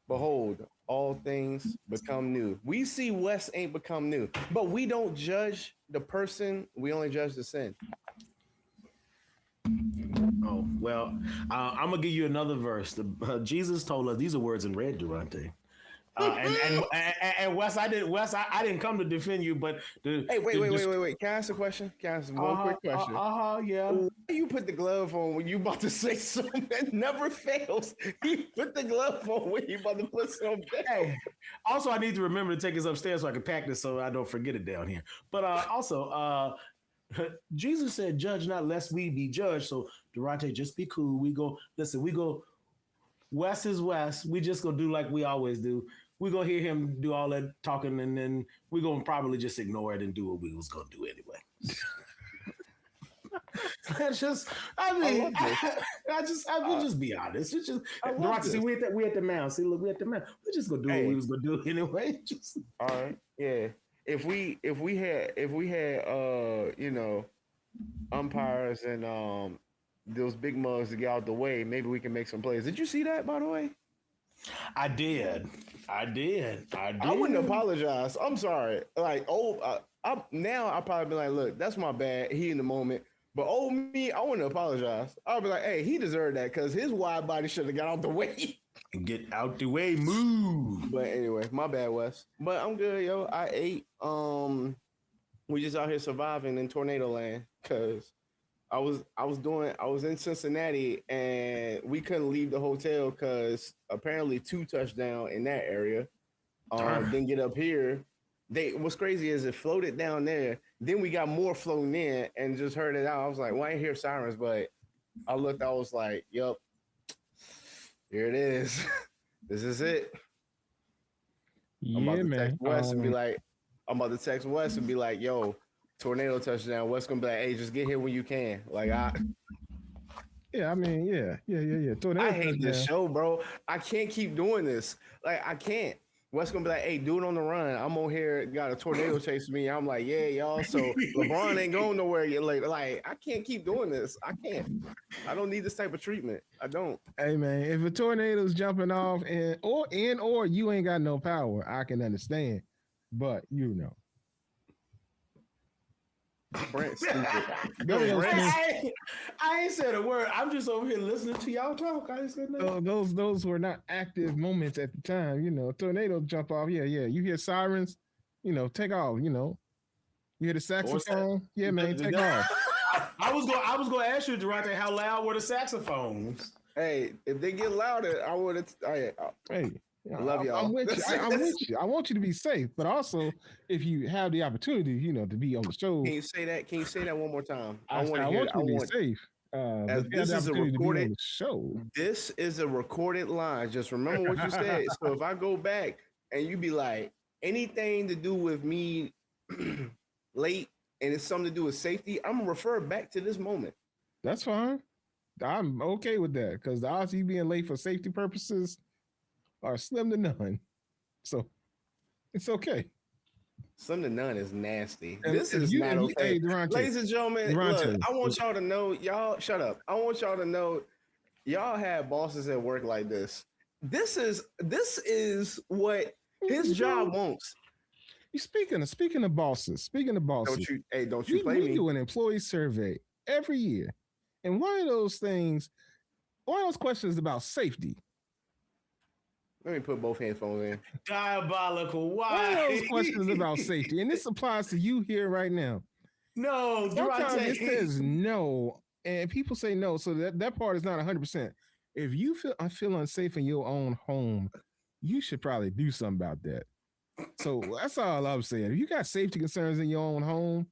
Speaker 3: Behold, all things become new. We see Wes ain't become new, but we don't judge the person. We only judge the sin.
Speaker 2: Oh, well, I'm going to give you another verse. Jesus told us, these are words in red, Durante. And Wes, I didn't come to defend you, but
Speaker 3: Hey, wait. Can I ask a question? Can I ask one quick question?
Speaker 2: Yeah.
Speaker 3: Why you put the glove on when you about to say something that never fails? You put the glove on when you about to put something down.
Speaker 2: Hey, also I need to remember to take this upstairs so I can pack this so I don't forget it down here. But also, Jesus said, "Judge not, lest we be judged." So Durante, just be cool. We go listen. We go. Wes is Wes. We just gonna do like we always do. We gonna hear him do all that talking, and then we gonna probably just ignore it and do what we was gonna do anyway. That's just, I mean, we'll just be honest. It's just, see, we at the mound. See, look, we at the mound. We just gonna do what we was gonna do anyway. Just
Speaker 3: all right, yeah. If we had you know, umpires and those big mugs to get out the way, maybe we can make some plays. Did you see that, by the way?
Speaker 2: I did. I
Speaker 3: wouldn't apologize. I'm sorry. Like, now I'll probably be like, look, that's my bad. He in the moment. But old me, I wouldn't apologize. I'll be like, hey, he deserved that because his wide body should have got out the way.
Speaker 2: Get out the way, move.
Speaker 3: But anyway, my bad, Wes. But I'm good, yo. I ate. We just out here surviving in tornado land because I was in Cincinnati and we couldn't leave the hotel because apparently 2 touchdowns in that area. Didn't get up here. What's crazy is it floated down there. Then we got more floating in and just heard it out. I was like, well, I ain't hear sirens, but I looked, I was like, yep, here it is. This is it.
Speaker 1: Yeah,
Speaker 3: I'm
Speaker 1: man.
Speaker 3: I'm about to text Wes and be like, yo, tornado touchdown. Wes gonna be like, hey, just get here when you can. Like,
Speaker 1: yeah, I mean, yeah. Tornado
Speaker 3: I hate
Speaker 1: touchdown.
Speaker 3: this show, bro. I can't keep doing this. Like, I can't. Wes gonna be like, hey, do it on the run. I'm on here, got a tornado chasing me. I'm like, yeah, y'all. So LeBron ain't going nowhere yet later. Like, I can't keep doing this. I can't. I don't need this type of treatment. I don't.
Speaker 1: Hey man, if a tornado's jumping off or you ain't got no power, I can understand. But you know.
Speaker 3: Brent stupid.
Speaker 2: I ain't said a word. I'm just over here listening to y'all talk. I ain't said nothing.
Speaker 1: Those were not active moments at the time. You know, tornadoes jump off. Yeah. You hear sirens. You know, take off. You know, you hear the saxophone. Yeah, man, take off.
Speaker 2: I was gonna ask you, Durante, how loud were the saxophones?
Speaker 3: Hey, if they get louder, I would. Hey, I love y'all.
Speaker 1: I'm with you. I'm with you. I want you to be safe, but also if you have the opportunity, you know, to be on the show.
Speaker 3: Can you say that? Can you say that one more time?
Speaker 1: I want you to be safe.
Speaker 3: This is a recorded
Speaker 1: show.
Speaker 3: This is a recorded line. Just remember what you said. So if I go back and you be like anything to do with me late and it's something to do with safety, I'm gonna refer back to this moment.
Speaker 1: That's fine. I'm okay with that because the odds of you being late for safety purposes are slim to none. So it's okay.
Speaker 3: Slim to none is nasty.
Speaker 1: And
Speaker 3: this is not okay.
Speaker 1: Hey, Durante,
Speaker 3: ladies and gentlemen, look, I want y'all to know, y'all shut up. I want y'all to know y'all have bosses that work like this. This is what his job wants.
Speaker 1: Speaking of bosses, don't you play me. We do an employee survey every year. And one of those questions about safety.
Speaker 3: Let me put both headphones in.
Speaker 2: Diabolical. Why?
Speaker 1: One of those questions about safety, and this applies to you here right now.
Speaker 2: No,
Speaker 1: sometimes it says no, and people say no, so that part is not 100%. If you feel unsafe in your own home, you should probably do something about that. So that's all I'm saying. If you got safety concerns in your own home,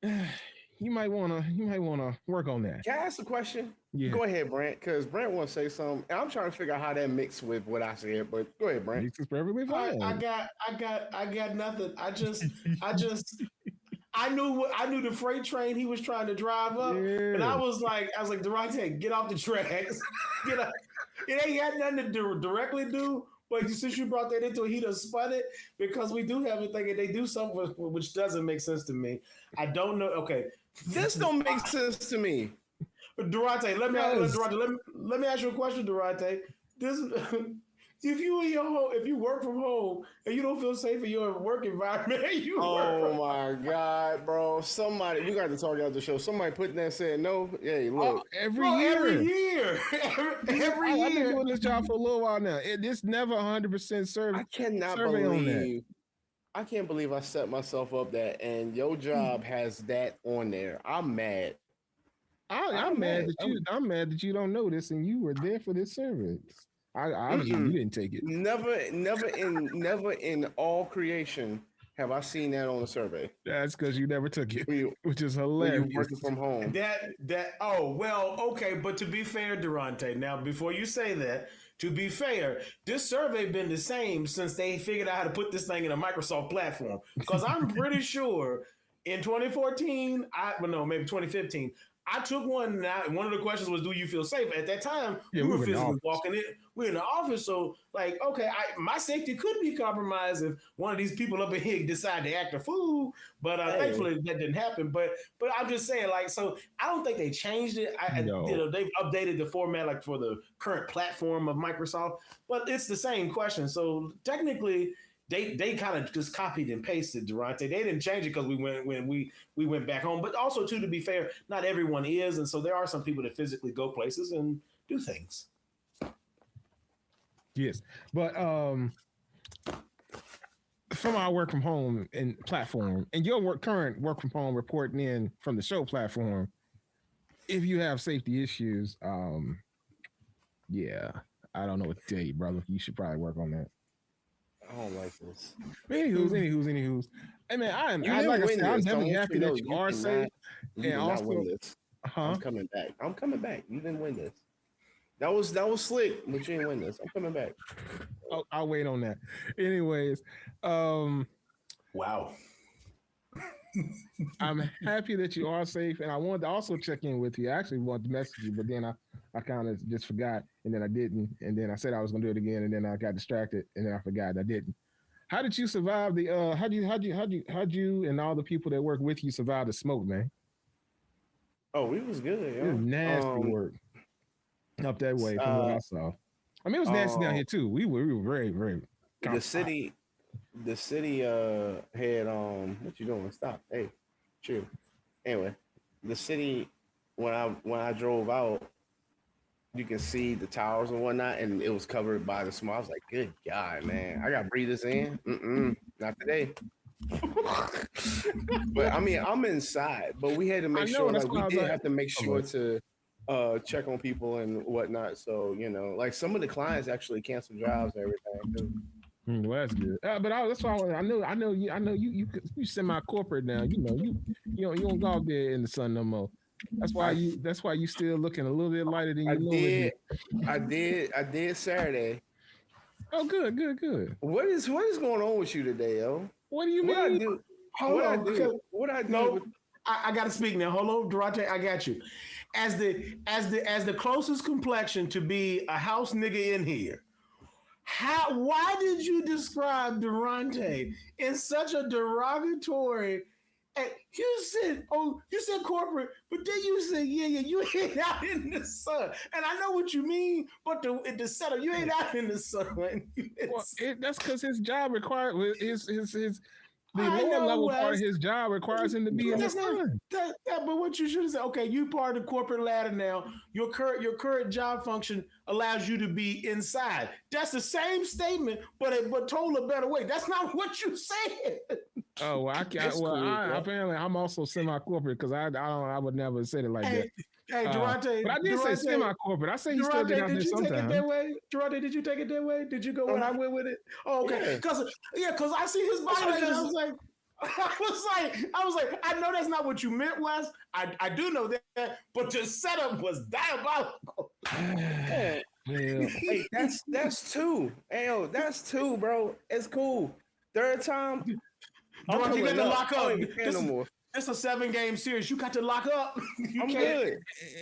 Speaker 1: you might wanna work on that.
Speaker 3: Can I ask a question?
Speaker 1: Yeah.
Speaker 3: Go ahead, Brent, because Brent wants to say something. And I'm trying to figure out how that mixed with what I said, but go ahead, Brent.
Speaker 1: It's perfectly fine.
Speaker 2: I got nothing. I knew the freight train he was trying to drive up, and I was like, Durante, get off the tracks. Get up. It ain't got nothing to directly do. But since you brought that into it, he done spun it because we do have a thing and they do something which doesn't make sense to me. I don't know. Okay.
Speaker 3: This don't make sense to me.
Speaker 2: Durante, let me ask you a question, Durante. if you in your home, if you work from home and you don't feel safe in your work environment, you work
Speaker 3: Oh
Speaker 2: from
Speaker 3: my God, bro! Somebody, we got to talk out the show. Somebody put that said no. Hey, look,
Speaker 1: every
Speaker 2: bro, every
Speaker 1: year.
Speaker 2: year, every
Speaker 1: I've been
Speaker 2: year.
Speaker 1: doing this job for a little while now. It's never 100%
Speaker 3: I cannot
Speaker 1: survey on that.
Speaker 3: believe. I can't believe I set myself up that, and your job has that on there. I'm mad.
Speaker 1: I'm mad that I'm mad that you don't know this and you were there for this service. Obviously you didn't take it.
Speaker 3: Never in all creation have I seen that on a survey.
Speaker 1: That's because you never took it, which is
Speaker 3: When
Speaker 1: hilarious.
Speaker 3: you working from home.
Speaker 2: Oh well, okay, but to be fair, Durante, now before you say that, to be fair, this survey been the same since they figured out how to put this thing in a Microsoft platform. Because I'm pretty sure in 2014, maybe 2015, I took one. One of the questions was, "Do you feel safe?" At that time, we were physically walking in. We're in the office, so like, okay, my safety could be compromised if one of these people up in here decide to act a fool. But thankfully, that didn't happen. But I'm just saying, like, so I don't think they changed it. They've updated the format like for the current platform of Microsoft, but it's the same question. So technically, they kind of just copied and pasted, Durante. They didn't change it because we went back home. But also, too, to be fair, not everyone is, and so there are some people that physically go places and do things.
Speaker 1: Yes, but from our work from home and platform, and your current work from home reporting in from the show platform, if you have safety issues, yeah, I don't know what to tell you, brother. You should probably work on that.
Speaker 3: I don't like this.
Speaker 1: Anywho's. Hey man, I'm definitely happy that you are safe.
Speaker 3: And also, win this. I'm coming back. You didn't win this. That was slick, but you didn't win this. I'm coming back.
Speaker 1: I'll wait on that. Anyways,
Speaker 2: wow.
Speaker 1: I'm happy that you are safe, and I wanted to also check in with you. I actually wanted to message you, but then I kind of just forgot, and then I didn't, and then I said I was going to do it again, and then I got distracted, and then I forgot I didn't. How did you survive the? How'd you and all the people that work with you survive the smoke, man?
Speaker 3: Oh, we was good.
Speaker 1: It was nasty work up that way from what I saw. I mean, it was nasty down here too. We were very, very.
Speaker 3: The city had what you doing? Stop. Hey, chill. Anyway, the city when I drove out, you can see the towers and whatnot, and it was covered by the smoke. I was like, good God, man. I got to breathe this in. Not today. But I mean, I'm inside, but we had to make sure, like, we did have to make sure to check on people and whatnot. So, like some of the clients actually canceled jobs and everything too.
Speaker 1: Well, that's good. But that's why I know you semi corporate now. You don't go out there in the sun no more. That's why you still looking a little bit lighter than you normally.
Speaker 3: I did Saturday.
Speaker 1: Oh, good.
Speaker 3: What is going on with you today, yo?
Speaker 1: What do you mean?
Speaker 3: What I do?
Speaker 2: No, I got to speak now. Hold on, Durante, I got you. As the closest complexion to be a house nigga in here. Why did you describe Durante in such a derogatory? You said corporate, but then you said, yeah, you ain't out in the sun. And I know what you mean, but the setup, you ain't out in the sun.
Speaker 1: Well, that's because his job required the lower level part of his job requires him to be in the sun.
Speaker 2: But what you should have said, okay, you part of the corporate ladder now. Your current job function allows you to be inside. That's the same statement, but told a better way. That's not what you said.
Speaker 1: Oh, apparently I'm also semi-corporate because I would never have said it like that.
Speaker 2: Hey, Durante.
Speaker 1: But I did say semi-corporate. I say you still get out there sometimes.
Speaker 2: Durante, did you take it that way? Did you go where I went with it? Oh, okay. Because I see his body language. I was like, I know that's not what you meant, Wes. I do know that, but the setup was diabolical.
Speaker 3: Yeah. Hey, that's two. Hey, yo, that's two, bro. It's cool. Third time.
Speaker 2: Durante, you got to lock up.
Speaker 3: No more.
Speaker 2: It's a 7-game series. You got to lock up.
Speaker 3: I'm good.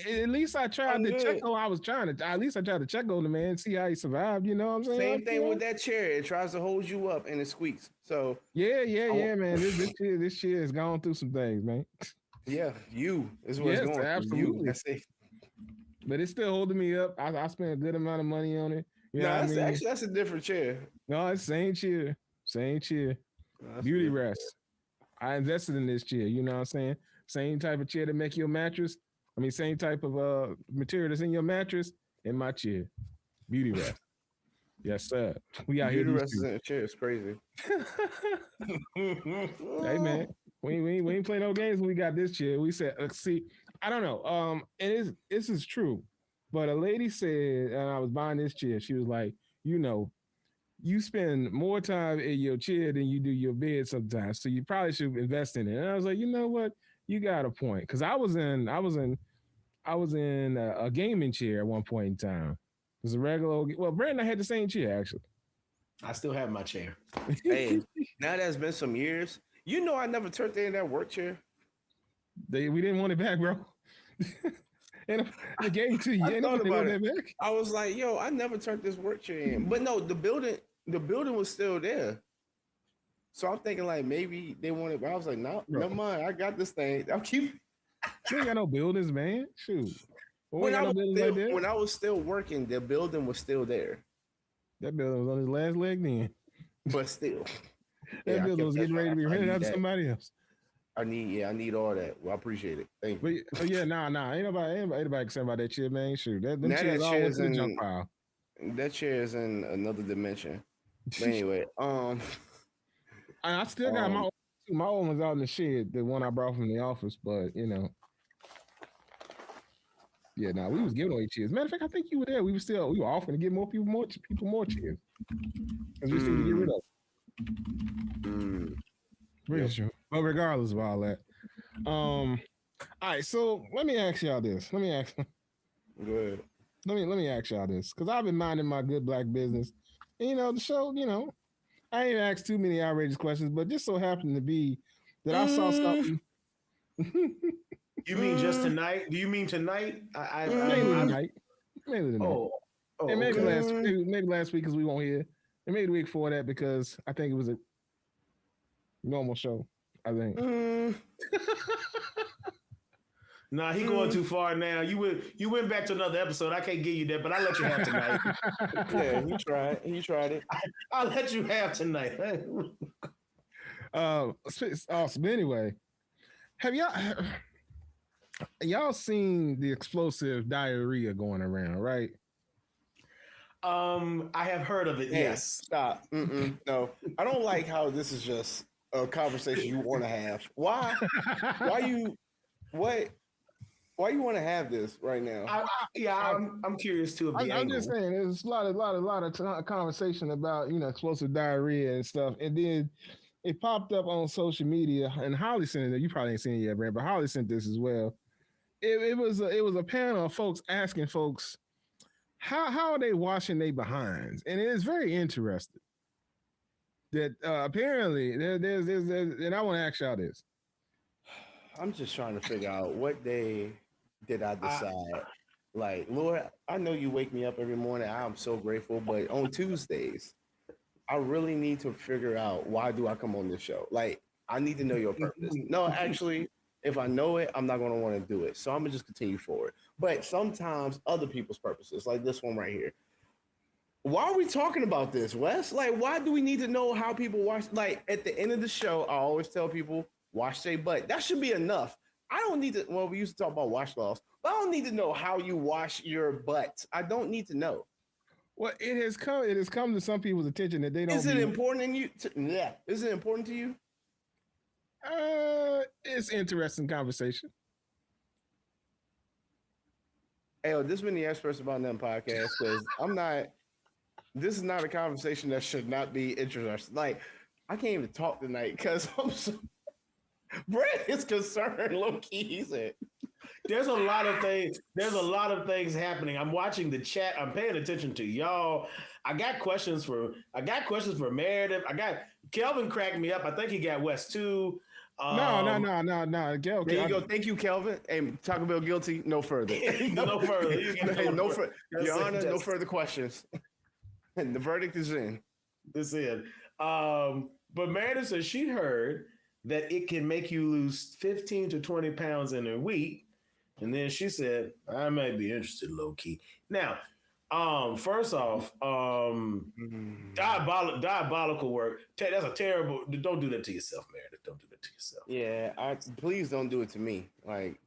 Speaker 1: At least I tried to check on. At least I tried to check on the man, see how he survived. You know what I'm saying?
Speaker 3: Same thing with that chair. It tries to hold you up and it squeaks. So
Speaker 1: yeah, man. This chair has gone through some things, man.
Speaker 3: Yeah, you is what's going.
Speaker 1: Absolutely.
Speaker 3: That's it.
Speaker 1: But it's still holding me up. I spent a good amount of money on it. You know
Speaker 3: No,
Speaker 1: what I
Speaker 3: that's
Speaker 1: mean?
Speaker 3: actually that's a different chair.
Speaker 1: No, it's same chair. Same chair.
Speaker 3: No, that's a
Speaker 1: Beauty
Speaker 3: different
Speaker 1: rest. I invested in this chair. You know what I'm saying? Same type of chair to make your mattress. I mean, same type of material that's in your mattress in my chair. Beauty rest. Yes, sir. We out here
Speaker 3: Beauty
Speaker 1: these
Speaker 3: rest is
Speaker 1: two.
Speaker 3: in a chair. It's crazy.
Speaker 1: Hey man, we ain't play no games when we got this chair. We said, see, I don't know. And this is true, but a lady said, and I was buying this chair. She was like, you know, you spend more time in your chair than you do your bed sometimes, so you probably should invest in it. And I was like, you know what, you got a point, because I was in a gaming chair at one point in time. It was a regular. Well, Brandon, I had the same chair actually.
Speaker 2: I still have my chair.
Speaker 3: Hey, now that's been some years. You know, I never turned in that work chair.
Speaker 1: We didn't want it back, bro. And I gave it to you.
Speaker 3: I
Speaker 1: And
Speaker 3: thought
Speaker 1: nobody
Speaker 3: about
Speaker 1: want
Speaker 3: it.
Speaker 1: that back.
Speaker 3: I was like, yo, I never turned this work chair in. But no, the building was still there. So I'm thinking like maybe they wanted. But I was like, no,
Speaker 1: Bro,
Speaker 3: never mind. I got this thing. I'll keep.
Speaker 1: we ain't got no buildings, man. Shoot. Well, we ain't got no buildings like that.
Speaker 3: When I was still working, the building was still there.
Speaker 1: That building was on his last leg then.
Speaker 3: But still,
Speaker 1: That
Speaker 3: yeah, I
Speaker 1: building
Speaker 3: kept
Speaker 1: was
Speaker 3: that.
Speaker 1: getting ready to be
Speaker 3: I
Speaker 1: rented
Speaker 3: need
Speaker 1: out to
Speaker 3: that.
Speaker 1: somebody else.
Speaker 3: I need all that. Well, I appreciate it. Thank you.
Speaker 1: But yeah, nah. Ain't nobody concerned about that shit, man. Shoot. Them
Speaker 3: Now
Speaker 1: chairs
Speaker 3: that
Speaker 1: all went
Speaker 3: chair's
Speaker 1: to the junk
Speaker 3: in
Speaker 1: pile.
Speaker 3: that chair is in another dimension. But anyway,
Speaker 1: I still got
Speaker 3: um,
Speaker 1: my old one's out in the shed, the one I brought from the office, but you know. Yeah, nah, we was giving away chairs. Matter of fact, I think you were there. We were offering to give more people more chairs. Because we seem to get rid
Speaker 3: mm,
Speaker 1: of
Speaker 3: mm,
Speaker 1: Pretty
Speaker 3: yep.
Speaker 1: sure. But regardless of all that. All right, so let me ask y'all this. Let me ask
Speaker 3: Go ahead.
Speaker 1: let me ask y'all this. Because I've been minding my good black business. And, the show, I ain't asked too many outrageous questions, but just so happened to be that I saw
Speaker 3: Mm,
Speaker 1: something.
Speaker 2: You mean just
Speaker 3: mm,
Speaker 2: tonight? Do you mean tonight?
Speaker 1: Mainly
Speaker 3: mm,
Speaker 1: tonight. Mainly tonight.
Speaker 2: Oh,
Speaker 1: And
Speaker 2: oh,
Speaker 1: maybe
Speaker 2: okay.
Speaker 1: last week because we won't hear. And maybe the week before that because I think it was a normal show. I think.
Speaker 3: mm,
Speaker 2: Nah, he going
Speaker 3: mm.
Speaker 2: too far now. You went back to another episode. I can't give you that, but I'll let you have tonight.
Speaker 3: Yeah, he tried. He tried it.
Speaker 2: I'll let you have tonight.
Speaker 1: Awesome. Anyway, have y'all seen the explosive diarrhea going around, right?
Speaker 2: I have heard of it.
Speaker 3: Hey,
Speaker 2: Yes.
Speaker 3: stop. No, I don't like how this is just a conversation you want to have. Why? Why you? What? Why you want to have this right now?
Speaker 2: Yeah,
Speaker 1: I,
Speaker 2: I'm curious too of the
Speaker 1: I'm just
Speaker 2: angle.
Speaker 1: saying, there's a lot of conversation about explosive diarrhea and stuff, and then it popped up on social media, and Holly sent it. You probably ain't seen it yet, Brad, but Holly sent this as well. It was a panel of folks asking folks how are they washing their behinds, and it is very interesting that apparently there's and I want to ask y'all this.
Speaker 3: I'm just trying to figure out what day did I
Speaker 2: I,
Speaker 3: decide. Like, Lord, I know you wake me up every morning. I'm so grateful, but on Tuesdays, I really need to figure out why do I come on this show. Like, I need to know your purpose. No, actually, if I know it, I'm not going to want to do it. So I'm gonna just continue forward. But sometimes other people's purposes, like this one right here. Why are we talking about this, Wes? Like, why do we need to know how people wash? Like, at the end of the show, I always tell people wash their butt. That should be enough. I don't need to. Well, we used to talk about washcloths, but I don't need to know how you wash your butt. I don't need to know.
Speaker 1: Well, it has come to some people's attention that they don't
Speaker 3: Is it
Speaker 1: be.
Speaker 3: important in you? Yeah. Is it important to you?
Speaker 1: It's interesting conversation.
Speaker 3: Hey, this has been the Experts About Them podcast because I'm not. This is not a conversation that should not be interesting. Like, I can't even talk tonight because I'm so. Brad is concerned, low key. He said,
Speaker 2: there's a lot of things. There's a lot of things happening. I'm watching the chat. I'm paying attention to y'all. I got questions for Meredith. I got Kelvin cracked me up. I think he got West too.
Speaker 1: No.
Speaker 3: there you go. Thank you, Kelvin. Hey, Taco Bell guilty. No further.
Speaker 2: No further. You can go
Speaker 3: no
Speaker 2: for-
Speaker 3: further. Your Honor, no further questions. And the verdict is in.
Speaker 2: This is. But Meredith says she heard that it can make you lose 15 to 20 pounds in a week. And then she said, I might be interested low key. Now, First off, diabolical work. That's a terrible. Don't do that to yourself, Meredith. Don't do that to yourself.
Speaker 3: Yeah, please don't do it to me. Like,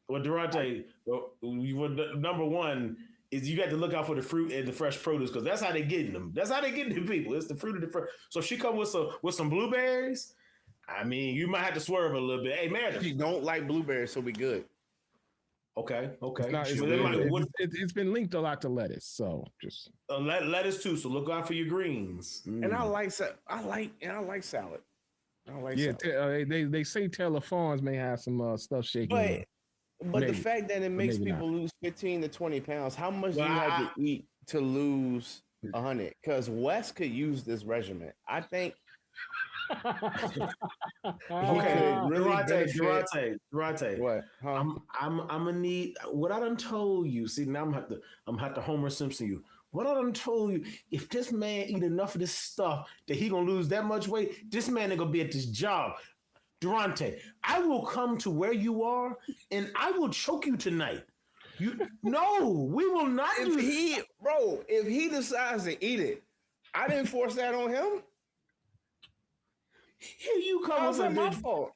Speaker 2: Well, Durante, number one is you got to look out for the fruit and the fresh produce because that's how they getting them. That's how they getting the people. It's the fruit and the fresh. So if she come with some blueberries, I mean, you might have to swerve a little bit. Hey, Meredith.
Speaker 3: she don't like blueberries, so we good.
Speaker 2: Okay.
Speaker 1: It's been linked a lot to lettuce, so just
Speaker 2: lettuce too. So look out for your greens.
Speaker 3: And I like salad. I like salad.
Speaker 1: They say Taylor Farms may have some stuff shaking.
Speaker 3: But the fact that it makes people lose 15 to 20 pounds, how much do you have to eat to lose 100? Because Wes could use this regimen. I think.
Speaker 2: Okay, Durante.
Speaker 3: What? Huh?
Speaker 2: I'm gonna need what I done told you. See, now I'm gonna have to Homer Simpson you. What I done told you, if this man eat enough of this stuff that he gonna lose that much weight, this man ain't gonna be at this job. Durante, I will come to where you are and I will choke you tonight. We will not do
Speaker 3: if he decides to eat it, I didn't force that on him.
Speaker 2: Here you come.
Speaker 3: How's that my fault?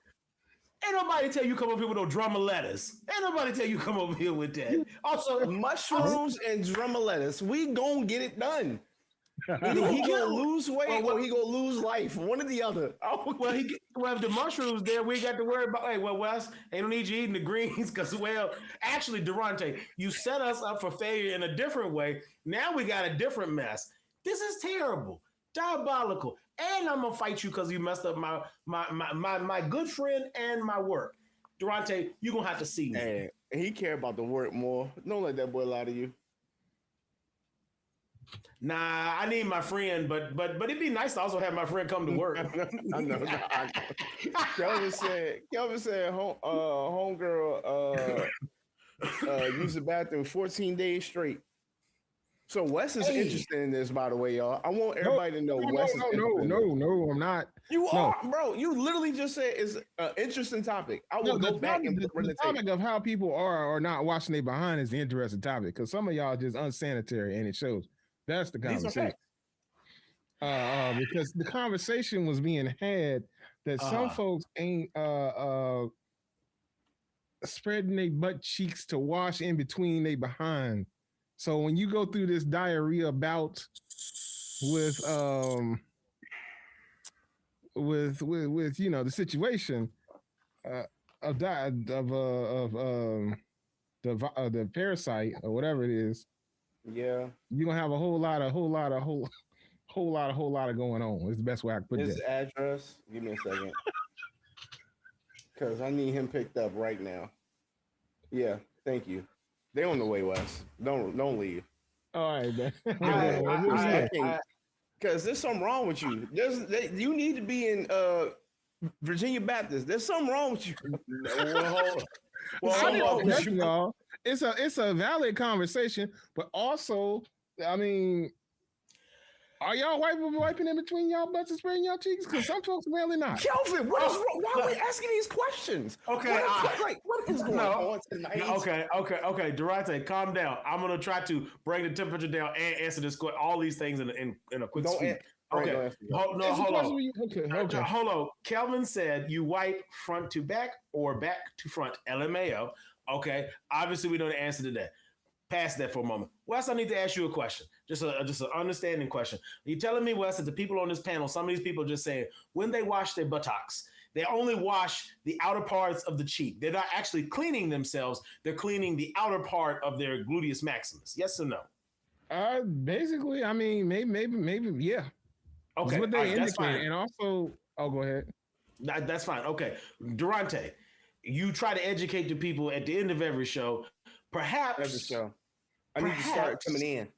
Speaker 2: Ain't nobody tell you come up here with no drummer lettuce. Ain't nobody tell you come over here with that. Also,
Speaker 3: mushrooms and drummer lettuce. We gonna get it done. Either he gonna lose weight or he gonna lose life. One or the other.
Speaker 2: Oh, well, if the mushrooms there, we got to worry about. Hey, well, Wes, ain't no need you eating the greens because, actually, Durante, you set us up for failure in a different way. Now we got a different mess. This is terrible, diabolical, and I'm gonna fight you because you messed up my good friend and my work. Durante, you gonna have to see me.
Speaker 3: Hey, he care about the work more. Don't let that boy lie to you.
Speaker 2: Nah, I need my friend, but it'd be nice to also have my friend come to work.
Speaker 3: I know. Kelvin said, homegirl used the bathroom 14 days straight. So Wes is interested in this, by the way, y'all. I want everybody to know Wes is interested.
Speaker 1: No, I'm not.
Speaker 3: You are, bro. You literally just said it's an interesting topic. I will go back and
Speaker 1: the topic of how people are or not washing their behind is the interesting topic because some of y'all are just unsanitary and it shows. That's the conversation. Because the conversation was being had that some folks ain't spreading their butt cheeks to wash in between their behind. So when you go through this diarrhea bout with the situation of the parasite or whatever it is.
Speaker 3: Yeah,
Speaker 1: you're gonna have a whole lot of going on. It's the best way I can put it.
Speaker 3: His address. Give me a second, because I need him picked up right now. Yeah, thank you. They on the way, Wes. Don't leave.
Speaker 1: All right, man.
Speaker 3: Because there's something wrong with you. You need to be in Virginia Baptist. There's something wrong with you.
Speaker 1: Y'all. It's a valid conversation, but also, I mean, are y'all wiping in between y'all butts and spraying y'all cheeks? Because some folks really not.
Speaker 3: Kelvin, what is wrong? Why are we asking these questions?
Speaker 2: Okay,
Speaker 3: what is going on tonight?
Speaker 2: Okay, Durante, calm down. I'm gonna try to bring the temperature down and answer this all these things in a quick sweep. Okay. Hold on. Kelvin said you wipe front to back or back to front. LMAO. Okay. Obviously, we know the answer to that. Pass that for a moment. Wes, I need to ask you a question. Just an understanding question. You're telling me, Wes, that the people on this panel, some of these people are just saying when they wash their buttocks, they only wash the outer parts of the cheek. They're not actually cleaning themselves. They're cleaning the outer part of their gluteus maximus. Yes or no?
Speaker 1: Basically, I mean, maybe, yeah.
Speaker 2: Okay,
Speaker 1: that's what they indicate. And also, go ahead.
Speaker 2: That's fine. Okay, Durante, you try to educate the people at the end of every show. Perhaps
Speaker 3: every show. I need to start coming in.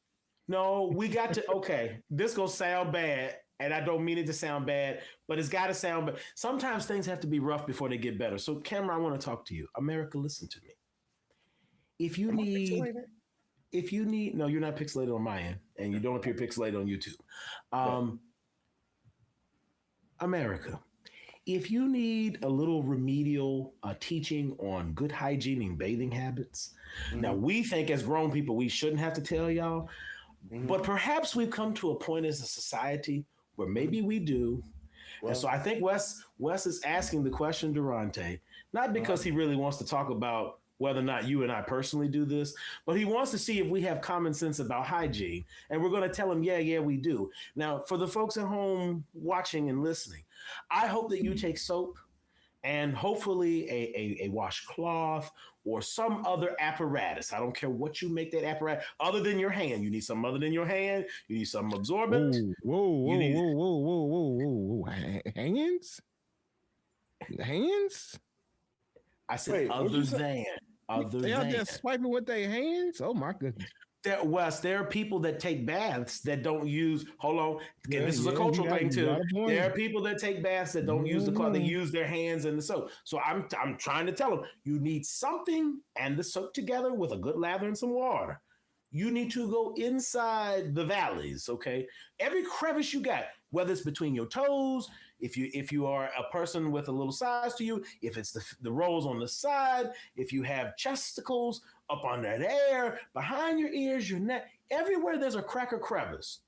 Speaker 2: No, we got to. Okay, this gonna sound bad, and I don't mean it to sound bad, but it's got to sound bad. Sometimes things have to be rough before they get better. So, Cameron, I want to talk to you. America, listen to me. If you need, no, you're not pixelated on my end, and you don't appear pixelated on YouTube. America, if you need a little remedial teaching on good hygiene and bathing habits, now we think as grown people we shouldn't have to tell y'all, but perhaps we've come to a point as a society where maybe we do. And so I think Wes is asking the question, Durante, not because he really wants to talk about whether or not you and I personally do this, but he wants to see if we have common sense about hygiene. And we're going to tell him, yeah, we do. Now, for the folks at home watching and listening, I hope that you take soap and hopefully a washcloth or some other apparatus. I don't care what you make that apparatus other than your hand. You need something other than your hand. You need something absorbent.
Speaker 1: Whoa. Hands? Hands?
Speaker 2: I said other than.
Speaker 1: They are just swiping with their hands? Oh my goodness.
Speaker 2: There are people that take baths that don't use. Hold on, this is a cultural thing too. There are people that take baths that don't use the cloth; they use their hands and the soap. So I'm trying to tell them you need something and the soap together with a good lather and some water. You need to go inside the valleys. Okay, every crevice you got, whether it's between your toes, if you are a person with a little size to you, if it's the rolls on the side, if you have chesticles up on that air, behind your ears, your neck, everywhere there's a crack or crevice.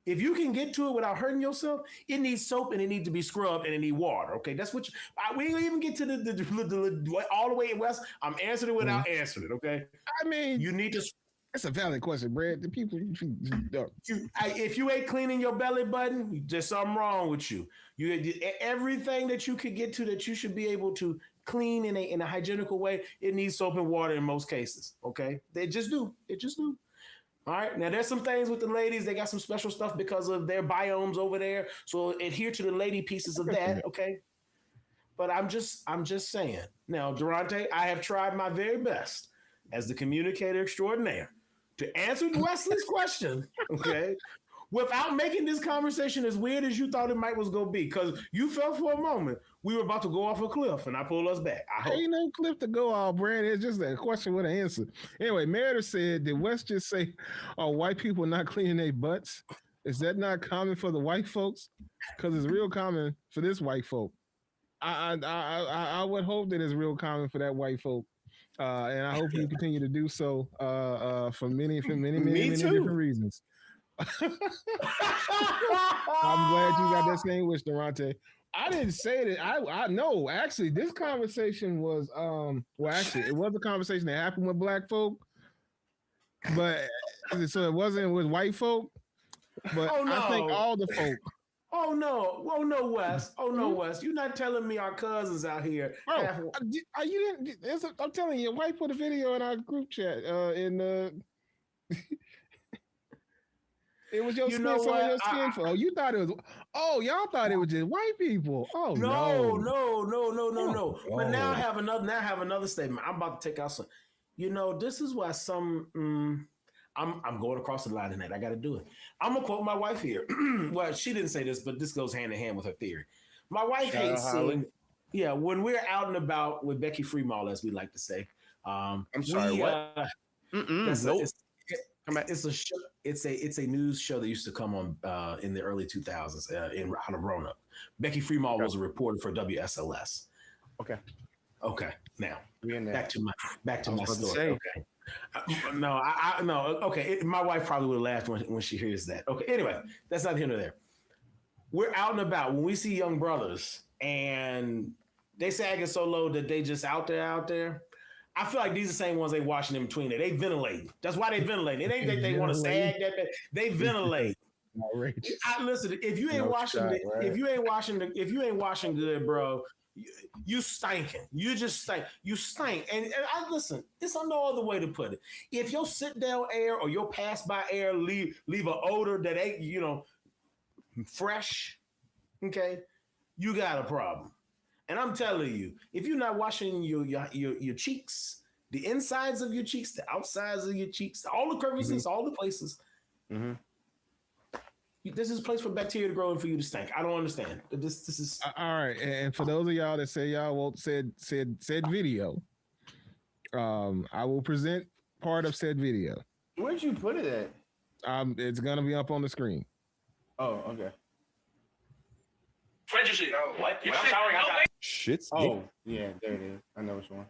Speaker 2: If you can get to it without hurting yourself, it needs soap and it needs to be scrubbed and it needs water. Okay, that's what we didn't even get to the all the way west. I'm answering it without answering it. Okay,
Speaker 1: I mean,
Speaker 2: you need to.
Speaker 1: That's a valid question, Brad. The people,
Speaker 2: if you ain't cleaning your belly button, there's something wrong with you. Everything that you could get to that you should be able to clean in a hygienical way, it needs soap and water in most cases. Okay, they just do. It just do. All right. Now there's some things with the ladies. They got some special stuff because of their biomes over there. So adhere to the lady pieces of that. Okay. But I'm just saying. Now, Durante, I have tried my very best as the communicator extraordinaire to answer Wesley's question, okay, without making this conversation as weird as you thought it was going to be, because you felt for a moment we were about to go off a cliff, and I pulled us back.
Speaker 1: Ain't no cliff to go off, Brad. It's just a question with an answer. Anyway, Meredith said, did West just say, "Are white people not cleaning their butts"? Is that not common for the white folks? Because it's real common for this white folk. I would hope that it's real common for that white folk. And I hope you continue to do so for many different reasons. I'm glad you got that same wish, Durante. I didn't say that. I know. Actually, this conversation was it was a conversation that happened with black folk, but so it wasn't with white folk. But I think all the folk.
Speaker 2: Oh no, Wes. Oh no, Wes. You're not telling me our cousins out here.
Speaker 1: Bro, you didn't. I'm telling you, white put a video in our group chat. It was your skin, some of your skin. You thought it was. Oh, y'all thought it was just white people. Oh
Speaker 2: no. But now I have another statement. I'm about to take out some. This is why some. I'm going across the line in that. I got to do it. I'm gonna quote my wife here. Well, she didn't say this, but this goes hand in hand with her theory. My wife hates seeing. Yeah, when we're out and about with Becky Freemall, as we like to say.
Speaker 3: I'm sorry. What?
Speaker 2: It's a show. It's a news show that used to come on in the early 2000s out of Roanoke. Becky Freemall was a reporter for WSLS.
Speaker 3: Okay.
Speaker 2: Now back to my story. Okay. No. Okay. My wife probably would have laughed when she hears that. Okay. Anyway, that's not here nor there. We're out and about when we see young brothers and they sagging so low that they just out there. I feel like these are the same ones they washing in between there. They ventilate. That's why they ventilate. It ain't that they want to sag that bad. They ventilate. Listen, if you ain't washing good, bro, you stinking. You just stink. You stink. And I listen, it's no other way to put it. If your sit down air or your pass by air leave an odor that ain't, fresh, okay, you got a problem. And I'm telling you, if you're not washing your cheeks, the insides of your cheeks, the outsides of your cheeks, all the crevices, all the places, this is a place for bacteria to grow and for you to stink. I don't understand. This is
Speaker 1: all right. And for those of y'all that say y'all won't said video, I will present part of said video.
Speaker 3: Where'd you put it at?
Speaker 1: It's gonna be up on the screen.
Speaker 3: Oh, okay.
Speaker 4: Fred spread your shit. No. What? When I'm showering, I got
Speaker 5: Shit's
Speaker 3: Oh, yeah, there it is. I know which one.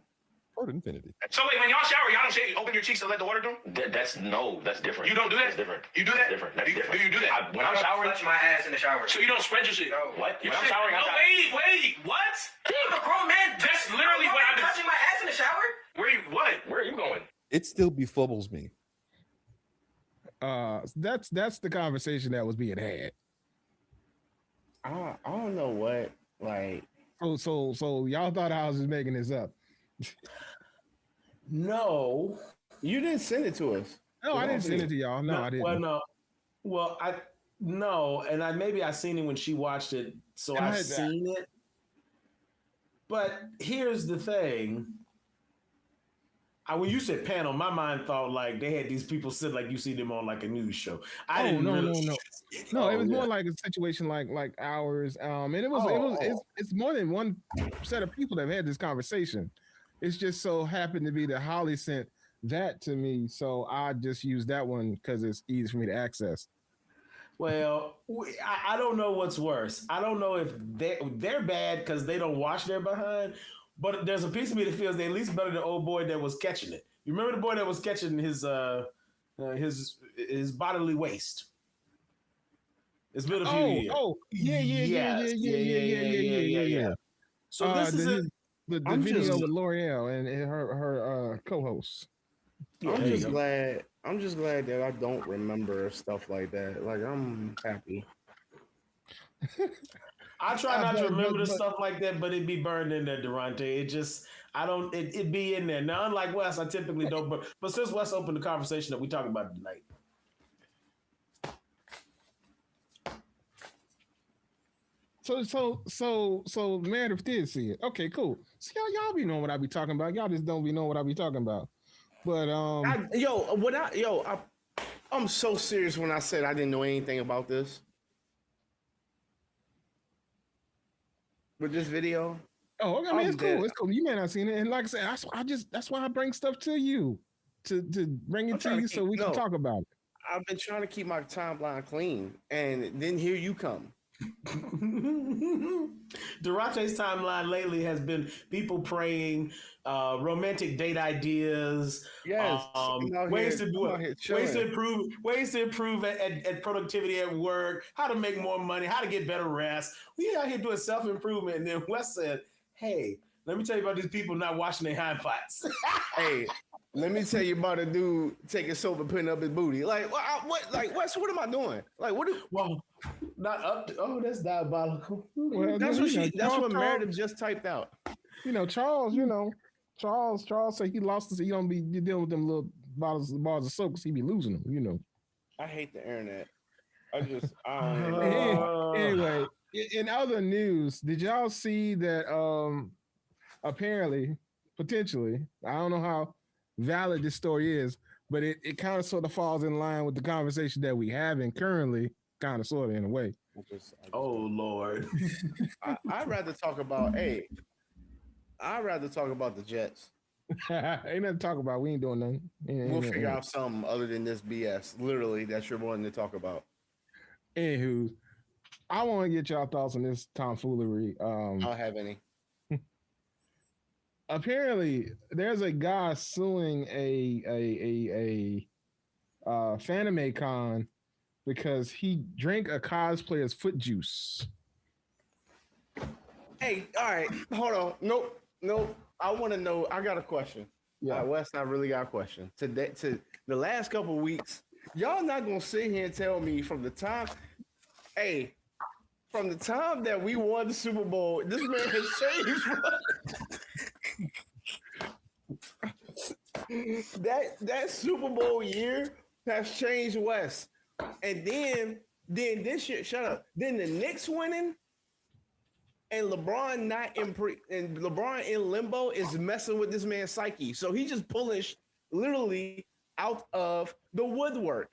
Speaker 5: Toward infinity.
Speaker 4: So wait, when y'all shower, y'all don't say open your cheeks and let the water through? That's different. You don't do that? That's different. You do that? That's different. That's different. Do you do that? When I'm showering, touch my ass in the shower. So you don't spread your shit? No. What? When I'm showering, wait, what? I'm a grown man. That's literally what I'm touching my ass in the shower. Where are you going?
Speaker 5: It still befuddles me.
Speaker 1: That's the conversation that was being had.
Speaker 3: I don't know what, like.
Speaker 1: So y'all thought I was just making this up.
Speaker 2: No,
Speaker 3: You didn't send it to us.
Speaker 1: No, I didn't send it to y'all. No, I didn't.
Speaker 2: Well, and maybe I seen it when she watched it, so I've seen it. But here's the thing. When you said panel, my mind thought like they had these people sit like you see them on like a news show.
Speaker 1: No, it was more like a situation like ours. And it's more than one set of people that have had this conversation. It's just so happened to be that Holly sent that to me, so I just used that one because it's easy for me to access.
Speaker 2: Well, I don't know what's worse. I don't know if they're bad because they don't wash their behind, but there's a piece of me that feels they're at least better than the old boy that was catching it. You remember the boy that was catching his bodily waste? It's been a few years.
Speaker 1: Yeah.
Speaker 2: So this is
Speaker 1: the video with L'Oreal and her co-host.
Speaker 3: I'm just glad that I don't remember stuff like that. Like, I'm happy.
Speaker 2: I try not to remember the stuff like that, but it'd be burned in there, Durante. It'd be in there. Now, unlike Wes, I typically don't, but since Wes opened the conversation that we talking about tonight.
Speaker 1: So Meredith did see it. Okay, cool. See, y'all be knowing what I be talking about. Y'all just don't be knowing what I be talking about. But
Speaker 3: I'm so serious when I said I didn't know anything about this. With this video.
Speaker 1: Oh, I mean, it's cool. It's cool. You may not have seen it, and like I said, that's why I bring stuff to you to bring it to you so we can talk about it.
Speaker 3: I've been trying to keep my timeline clean, and then here you come.
Speaker 2: Durante's timeline lately has been people praying, romantic date ideas, ways to improve at productivity at work, how to make more money, how to get better rest. We out here doing self-improvement, and then Wes said, "Hey, let me tell you about these people not washing their hind parts."
Speaker 3: Hey, let me tell you about a dude taking soap and putting up his booty. Like, what? Like, Wes, what am I doing? Like, what?
Speaker 2: Not up. That's diabolical.
Speaker 3: Well, that's what Meredith just typed out.
Speaker 1: Charles said he lost this. He don't be dealing with them little bars of soap because he be losing them.
Speaker 3: I hate the internet.
Speaker 1: Anyway, in other news, did y'all see that? Apparently, potentially, I don't know how valid this story is, but it kind of sort of falls in line with the conversation that we having currently. Kind of, sort of, in a way.
Speaker 2: Oh Lord!
Speaker 3: I'd rather talk about the Jets.
Speaker 1: Ain't nothing to talk about. We ain't doing nothing.
Speaker 3: We'll figure out something other than this BS. Literally, that you're wanting to talk about.
Speaker 1: Anywho, I want to get y'all thoughts on this tomfoolery.
Speaker 3: I don't have any.
Speaker 1: Apparently, there's a guy suing a Fanime Con because he drank a cosplayer's foot juice.
Speaker 3: Hey, all right, hold on. Nope. I want to know. I got a question. Yeah, Wes, I really got a question. To the last couple of weeks, y'all not gonna sit here and tell me from the time that we won the Super Bowl, this man has changed. that Super Bowl year has changed Wes. And then this year, shut up. Then the Knicks winning and LeBron and LeBron in limbo is messing with this man's psyche. So he just pulling literally out of the woodwork.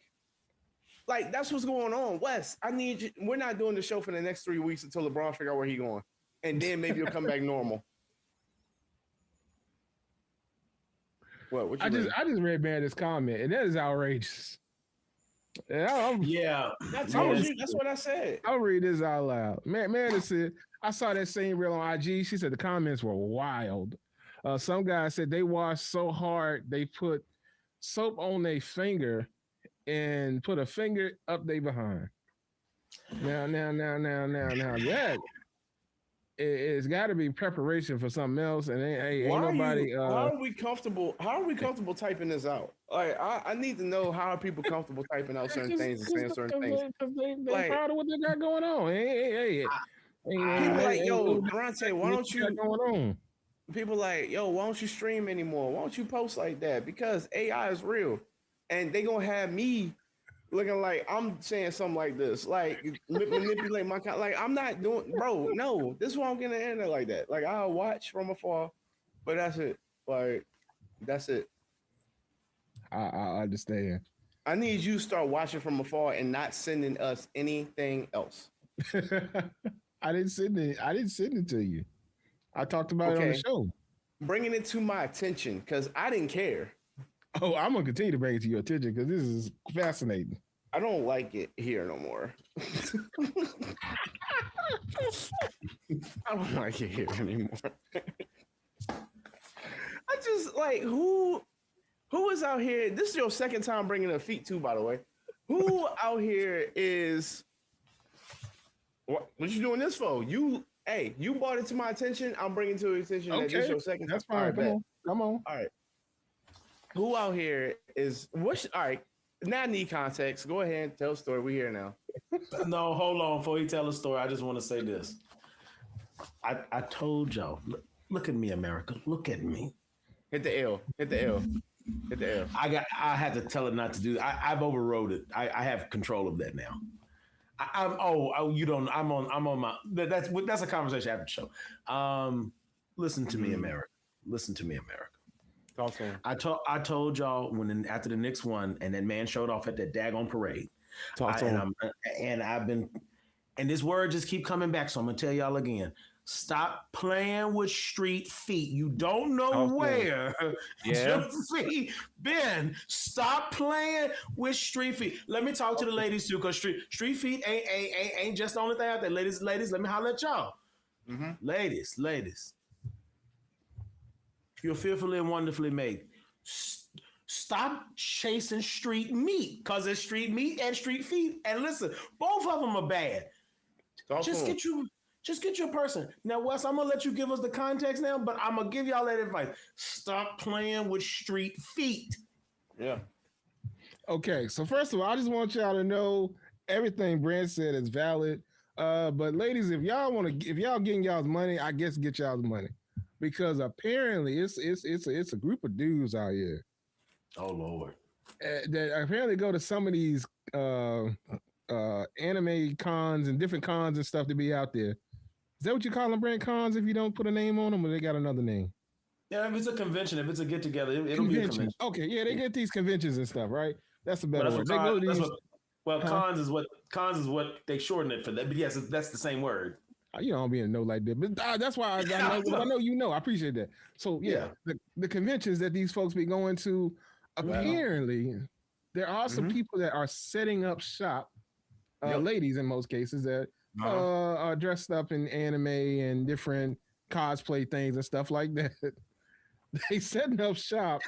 Speaker 3: Like, that's what's going on. Wes, I need you. We're not doing the show for the next 3 weeks until LeBron figure out where he's going. And then maybe he'll come back normal.
Speaker 1: I just read Meredith's comment, and that is outrageous.
Speaker 2: Yeah,
Speaker 3: I
Speaker 2: yeah,
Speaker 3: told you. That's what I said.
Speaker 1: I'll read this out loud. Man, said, I saw that same reel on IG. She said the comments were wild. Some guy said they washed so hard they put soap on their finger and put a finger up they behind. Now, that it's got to be preparation for something else, and ain't nobody.
Speaker 3: How are we comfortable? How are we comfortable typing this out? Like, I need to know how are people comfortable typing out certain things and saying certain things.
Speaker 1: Because they
Speaker 3: Like-
Speaker 1: proud of what they got going on.
Speaker 3: People like, yo, Durante, why don't you?
Speaker 1: got going on?
Speaker 3: People like, yo, why don't you stream anymore? Why don't you post like that? Because AI is real, and they gonna have me looking like I'm saying something like this, like manipulate my like I'm not doing, bro. No, this is why I'm getting the internet like that. Like I'll watch from afar, but that's it. Like that's it.
Speaker 1: I understand.
Speaker 3: I need you to start watching from afar and not sending us anything else.
Speaker 1: I didn't send it to you. I talked about it on the show.
Speaker 3: Bringing it to my attention because I didn't care.
Speaker 1: Oh, I'm gonna continue to bring it to your attention because this is fascinating.
Speaker 3: I don't like it here no more. I don't like it here anymore. I just like who is out here. This is your second time bringing a feet too, by the way. Who out here is what you doing this for? You brought it to my attention. I'm bringing it to your attention.
Speaker 1: Okay,
Speaker 3: that this your second.
Speaker 1: That's fine.
Speaker 3: Right,
Speaker 1: Come on.
Speaker 3: All right. Who out here is what? All right. Now I need context. Go ahead and tell a story. We here now.
Speaker 2: No, hold on. Before you tell a story, I just want to say this. I told y'all. Look at me, America. Look at me.
Speaker 3: Hit the L. Hit the L. Hit the L.
Speaker 2: I had to tell it not to do. I've overrode it. I have control of that now. You don't. I'm on my. That's a conversation after the show. Listen to me, America. Listen to me, America.
Speaker 3: Talk to him.
Speaker 2: I told y'all after the Knicks won and that man showed off at that daggone parade.
Speaker 3: Talk to him.
Speaker 2: And this word just keep coming back. So I'm gonna tell y'all again. Stop playing with street feet. You don't know where your feet been. Stop playing with street feet. Let me talk to the ladies too, because street feet ain't just the only thing out there. Ladies, let me holler at y'all. Mm-hmm. Ladies. You're fearfully and wonderfully made. Stop chasing street meat, because it's street meat and street feet. And listen, both of them are bad. Just get your person. Now, Wes, I'm going to let you give us the context now, but I'm going to give y'all that advice. Stop playing with street feet.
Speaker 3: Yeah.
Speaker 1: Okay, so first of all, I just want y'all to know everything Brent said is valid. But ladies, if y'all getting y'all's money, I guess get y'all's money. Because apparently it's a group of dudes out here.
Speaker 2: Oh Lord!
Speaker 1: That apparently go to some of these anime cons and different cons and stuff to be out there. Is that what you call them, brand cons? If you don't put a name on them, or they got another name?
Speaker 2: Yeah, if it's a convention, if it's a get together, it'll be a convention.
Speaker 1: Okay, yeah, they get these conventions and stuff, right? That's a better word.
Speaker 2: Cons is what they shorten it for that. But yes, that's the same word.
Speaker 1: You don't be in no like that, but that's why I know you know. I appreciate that. So yeah. The conventions that these folks be going to, apparently there are some people that are setting up shop, ladies in most cases that are dressed up in anime and different cosplay things and stuff like that. They setting up shop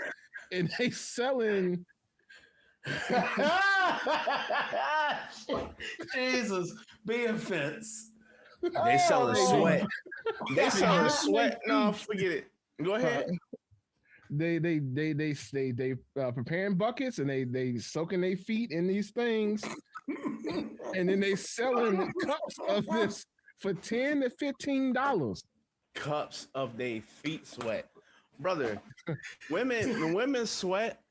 Speaker 1: and they selling.
Speaker 2: Jesus, be offense.
Speaker 3: They selling sweat. They selling sweat. No, forget it. Go ahead.
Speaker 1: They preparing buckets and they soaking their feet in these things, and then they selling cups of this for $10 to $15.
Speaker 3: Cups of their feet sweat, brother. When women sweat,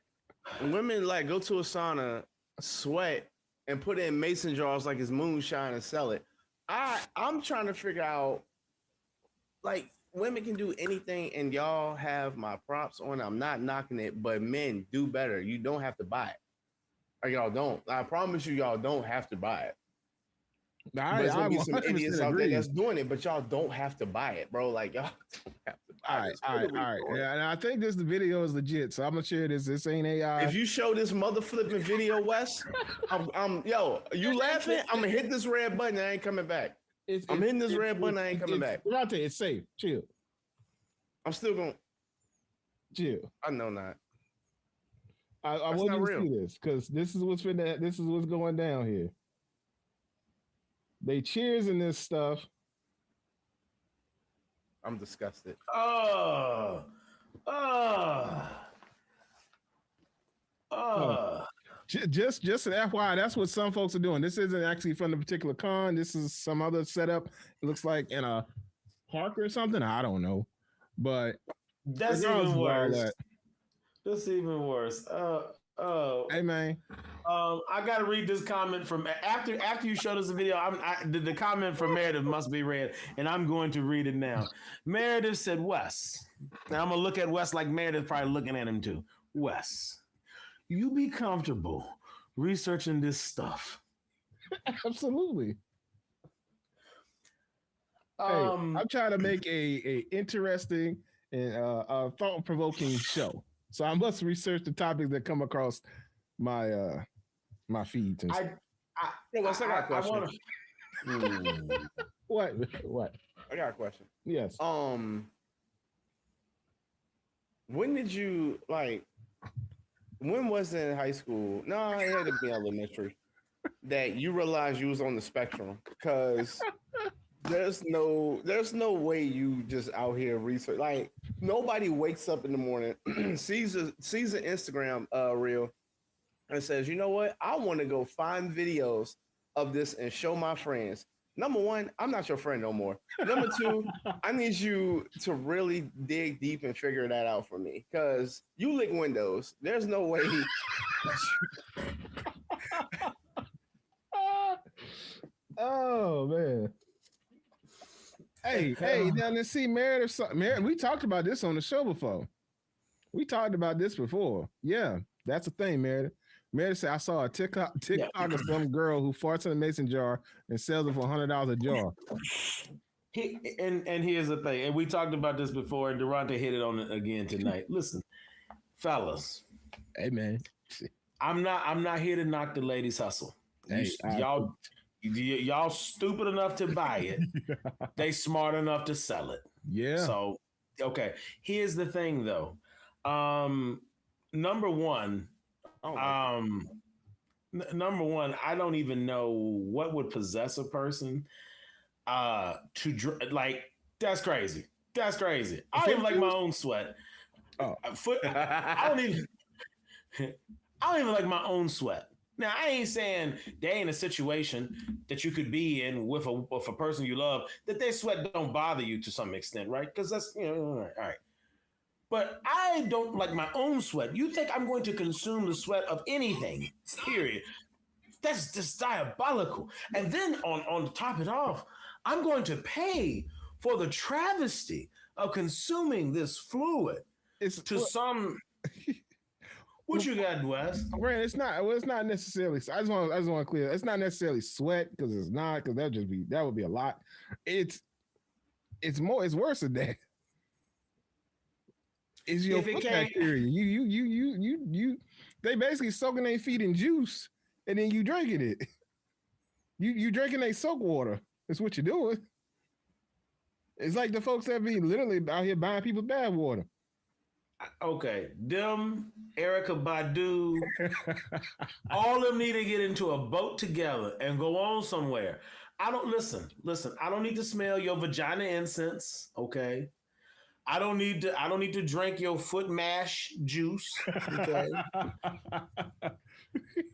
Speaker 3: women like go to a sauna, sweat, and put it in mason jars like it's moonshine and sell it. I'm trying to figure out, like, women can do anything, and y'all have my props on. I'm not knocking it, but men do better. You don't have to buy it, or y'all don't. I promise you, y'all don't have to buy it. There's gonna be some idiots out there that's doing it, but y'all don't have to buy it, bro. Like, y'all don't have to
Speaker 1: All right. Yeah, and I think the video is legit, so I'm gonna share this. This ain't AI.
Speaker 3: If you show this mother flipping video, Wes, yo, you laughing? I'm gonna hit this red button. I ain't coming back. I'm hitting this red button. I ain't coming back.
Speaker 1: Devontae, it's safe. Chill.
Speaker 3: I'm still gonna
Speaker 1: chill.
Speaker 3: I know not.
Speaker 1: I want you to see this because this is what's going down here. They cheers in this stuff.
Speaker 3: I'm disgusted.
Speaker 1: Just an FYI, that's what some folks are doing. This isn't actually from the particular con. This is some other setup. It looks like in a park or something. I don't know, but
Speaker 2: that's even worse. That's even worse.
Speaker 1: Hey man.
Speaker 2: I gotta read this comment from after you showed us the video. The comment from Meredith must be read, and I'm going to read it now. Meredith said, "Wes." Now I'm gonna look at Wes like Meredith probably looking at him too. Wes, you be comfortable researching this stuff.
Speaker 1: Absolutely. I'm trying to make a interesting and thought-provoking show. So I must research the topics that come across my my feeds. And
Speaker 3: I got a question.
Speaker 1: What?
Speaker 3: I got a question.
Speaker 1: Yes.
Speaker 3: When did you when was it in high school? No, it had to be elementary. That you realized you was on the spectrum, because there's no way you just out here research. Like, nobody wakes up in the morning, sees an Instagram reel and says, you know what? I want to go find videos of this and show my friends. Number one, I'm not your friend no more. Number two, I need you to really dig deep and figure that out for me, because you lick windows. There's no way.
Speaker 1: Oh man. Hey, now let's see, Meredith. We talked about this on the show before. Yeah, that's the thing, Meredith. Meredith said, I saw a TikTok of some girl who farts in a mason jar and sells it for $100 a jar.
Speaker 2: And here's the thing, and we talked about this before, and Durante hit it on it again tonight. Listen, fellas.
Speaker 1: Hey man.
Speaker 2: I'm not here to knock the ladies' hustle. Hey, y'all stupid enough to buy it. They smart enough to sell it.
Speaker 1: Yeah.
Speaker 2: So, okay. Here's the thing, though. Number one, I don't even know what would possess a person to like. That's crazy. That's crazy. I don't even like my own sweat. I don't even like my own sweat. Now, I ain't saying there ain't a situation that you could be in with a person you love that their sweat don't bother you to some extent, right? Because that's, all right. But I don't like my own sweat. You think I'm going to consume the sweat of anything, period. That's just diabolical. And then on to top it off, I'm going to pay for the travesty of consuming this fluid some... What you got, Wes?
Speaker 1: Brand, it's not necessarily. I just want to clear. It's not necessarily sweat, because it's not, because that would be a lot. It's worse than that. It's your foot bacteria. You they basically soaking their feet in juice and then you drinking it. You drinking their soak water. That's what you're doing. It's like the folks that be literally out here buying people's bad water.
Speaker 2: Okay, them, Erykah Badu, all of them need to get into a boat together and go on somewhere. I don't listen. I don't need to smell your vagina incense. Okay, I don't need to drink your foot mash juice. Okay.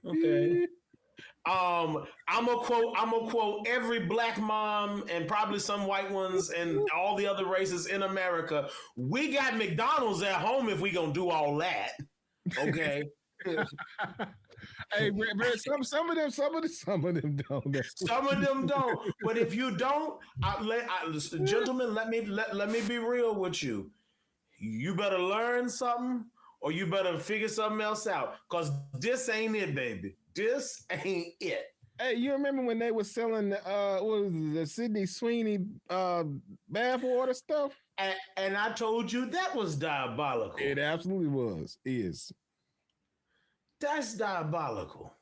Speaker 2: Okay. I'm gonna quote every black mom and probably some white ones and all the other races in America. We got McDonald's at home if we gonna do all that. Okay.
Speaker 1: Hey, Brad, some of them don't.
Speaker 2: Some of them don't. But if you don't, gentlemen, let me be real with you. You better learn something, or you better figure something else out. Cause this ain't it, baby. This ain't it.
Speaker 1: Hey, you remember when they were selling the Sydney Sweeney bath water stuff?
Speaker 2: And I told you that was diabolical.
Speaker 1: It absolutely is.
Speaker 2: That's diabolical.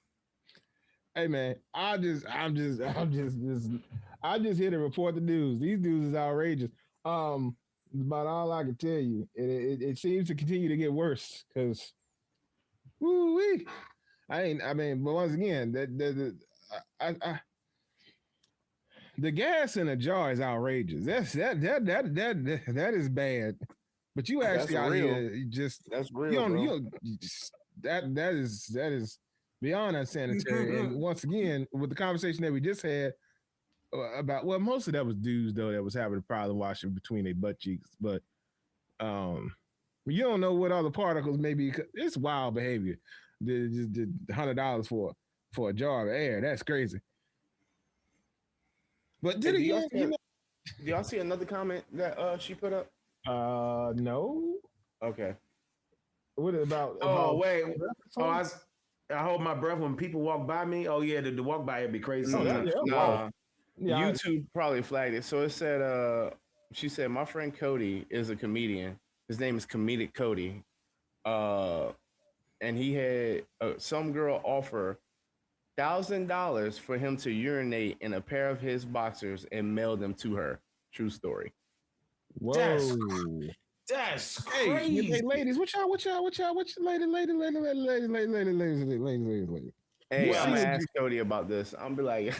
Speaker 1: Hey man, I'm just here to report the news. These news is outrageous. It's about all I can tell you. It seems to continue to get worse because, woo-wee. I mean, but once again, the gas in a jar is outrageous. That is bad. But you actually out here
Speaker 3: that's real,
Speaker 1: that is beyond unsanitary. And once again, with the conversation that we just had about, well, most of that was dudes though that was having a problem washing between their butt cheeks, but you don't know what other particles may be. It's wild behavior. The $100 for a jar of air, that's crazy. But
Speaker 3: do y'all see another comment that she put up?
Speaker 1: No.
Speaker 3: Okay.
Speaker 1: What about?
Speaker 2: Wait. I hold my breath when people walk by me. Oh yeah, the walk by it'd be crazy.
Speaker 3: YouTube probably flagged it. So it said, she said, my friend Cody is a comedian. His name is Comedic Cody. And he had some girl offer $1,000 for him to urinate in a pair of his boxers and mail them to her. True story.
Speaker 1: Whoa.
Speaker 2: That's crazy.
Speaker 1: Hey, ladies, what y'all, ladies.
Speaker 3: Hey, I'm gonna ask Cody about this. I'm be like,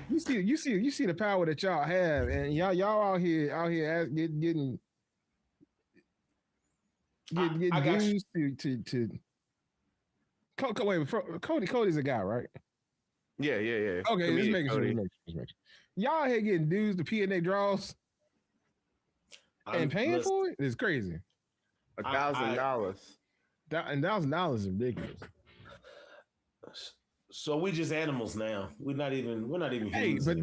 Speaker 1: you see the power that y'all have, and y'all out here getting used to. Wait, Cody's a guy, right?
Speaker 3: Yeah.
Speaker 1: Okay, let's make sure. Y'all here getting dudes to pee in their drawers and paying for it is crazy.
Speaker 3: $1,000.
Speaker 1: And $1,000 is ridiculous.
Speaker 2: So we just animals now. We're not even
Speaker 1: Hey, but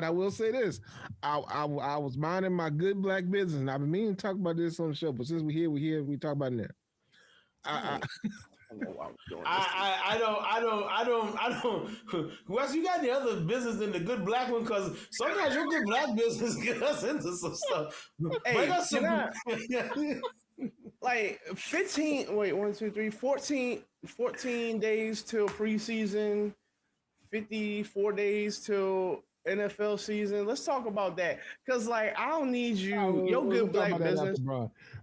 Speaker 1: I will say this. I was minding my good black business, and I've been meaning to talk about this on the show, but since we talk about it now.
Speaker 2: I don't. Wes, you got the other business than the good black one, because sometimes your good black business get us into some stuff.
Speaker 3: Hey, like 14 days till preseason, 54 days till NFL season. Let's talk about that, because like I don't need you. Your good black business.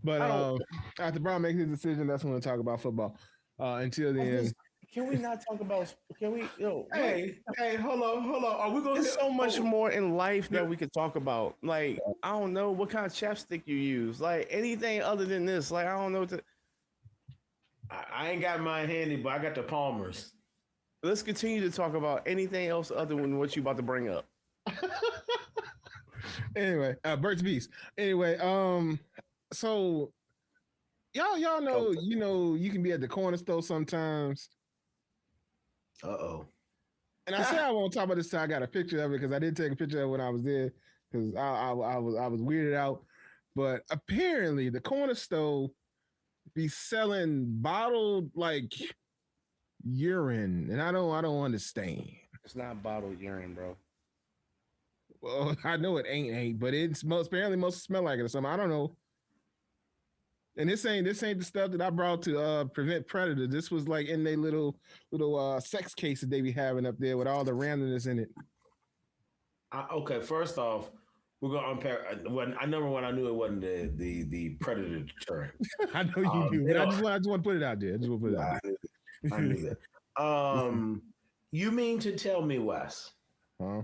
Speaker 1: But after Brown makes his decision, that's when we'll talk about football. Until then,
Speaker 3: can we not talk about? Can we?
Speaker 2: Hey, hold on. Are we going?
Speaker 3: There's so much more in life that we could talk about. Like I don't know what kind of chapstick you use. Like anything other than this. Like I don't know what to.
Speaker 2: I ain't got mine handy, but I got the Palmers.
Speaker 3: Let's continue to talk about anything else other than what you about to bring up.
Speaker 1: Anyway, Burt's Beast. Anyway, so y'all know, you can be at the corner store sometimes.
Speaker 2: Uh-oh.
Speaker 1: And I said I won't talk about this till I got a picture of it, because I did take a picture of it when I was there, because I was weirded out. But apparently the corner store be selling bottled like urine, and I don't understand.
Speaker 3: It's not bottled urine, bro.
Speaker 1: Well, I know it ain't, but it's apparently most smell like it or something. I don't know. And this ain't the stuff that I brought to prevent predators. This was like in their little sex cases they be having up there with all the randomness in it.
Speaker 2: Okay, first off, we're gonna unpack. I knew it wasn't the predator deterrent.
Speaker 1: I know you do, but I just want to put it out there.
Speaker 2: I knew that. You mean to tell me, Wes?
Speaker 1: Huh?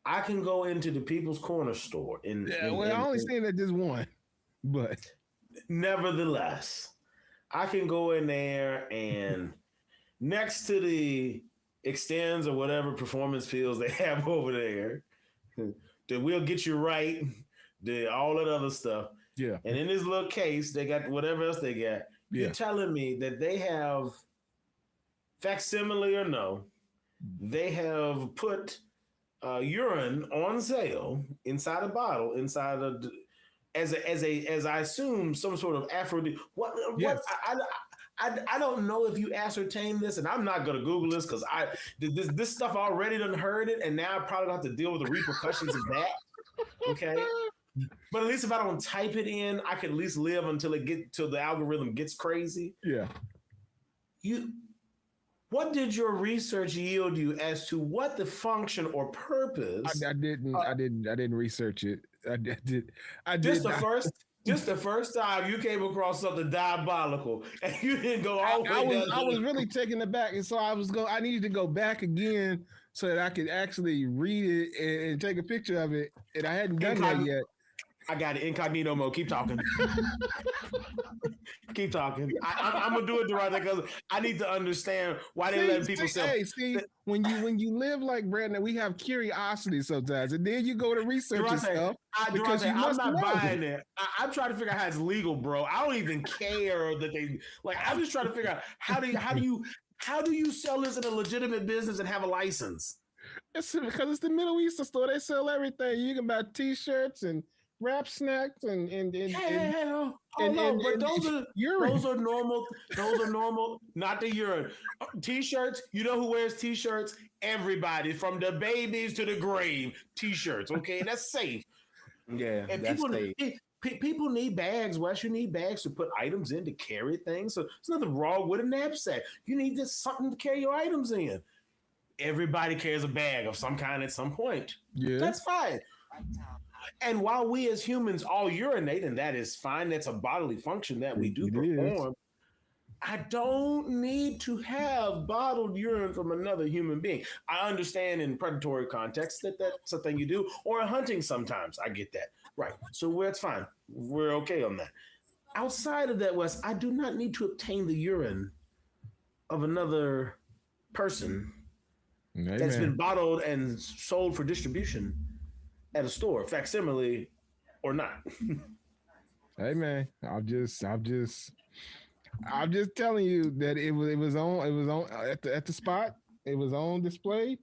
Speaker 2: I can go into the People's Corner store
Speaker 1: I only seen that just one, but
Speaker 2: nevertheless, I can go in there and next to the Extends or whatever performance pills they have over there, that will get you right, all that other stuff.
Speaker 1: Yeah.
Speaker 2: And in this little case, they got whatever else they got.
Speaker 1: Yeah.
Speaker 2: You're telling me that they have, facsimile or no, they have put urine on sale inside a bottle, as I assume some sort of aphrodisiac.
Speaker 1: Yes.
Speaker 2: I don't know if you ascertain this, and I'm not gonna Google this because this stuff already done heard it, and now I probably have to deal with the repercussions of that. Okay, But at least if I don't type it in, I can at least live until the algorithm gets crazy.
Speaker 1: Yeah.
Speaker 2: What did your research yield you as to what the function or purpose?
Speaker 1: I didn't research it. I did.
Speaker 2: Just the first time you came across something diabolical and you didn't go all the way down.
Speaker 1: I was really taken aback, and so I needed to go back again so that I could actually read it and take a picture of it, and I hadn't done that yet.
Speaker 2: I got it. Incognito mode. Keep talking. Keep talking. I'm gonna do it the right way because I need to understand why they let people say.
Speaker 1: Hey, when you live like Brandon, we have curiosity sometimes, and then you go to research and stuff.
Speaker 2: Because I'm not buying it. I'm trying to figure out how it's legal, bro. I don't even care that they like. I'm just trying to figure out how do you sell this in a legitimate business and have a license?
Speaker 1: It's because it's the Middle Eastern store. They sell everything. You can buy T-shirts and wrap snacks and
Speaker 2: but those are normal. Those are normal, not the urine. T-shirts. You know who wears T-shirts? Everybody, from the babies to the grave. T-shirts. Okay, that's safe.
Speaker 3: Yeah,
Speaker 2: and
Speaker 3: that's safe.
Speaker 2: People need bags. Wes, you need bags to put items in to carry things. So there's nothing wrong with a knapsack. You need just something to carry your items in. Everybody carries a bag of some kind at some point.
Speaker 1: Yeah,
Speaker 2: that's fine. And while we as humans all urinate, and that is fine, that's a bodily function that we do perform. I don't need to have bottled urine from another human being. I understand in predatory context that that's a thing you do, or hunting sometimes. I get that. Right. So that's fine. We're okay on that. Outside of that, Wes, I do not need to obtain the urine of another person that's been bottled and sold for distribution at a store, facsimile or not.
Speaker 1: Hey man, I'm just telling you that it was on at the spot. It was on display.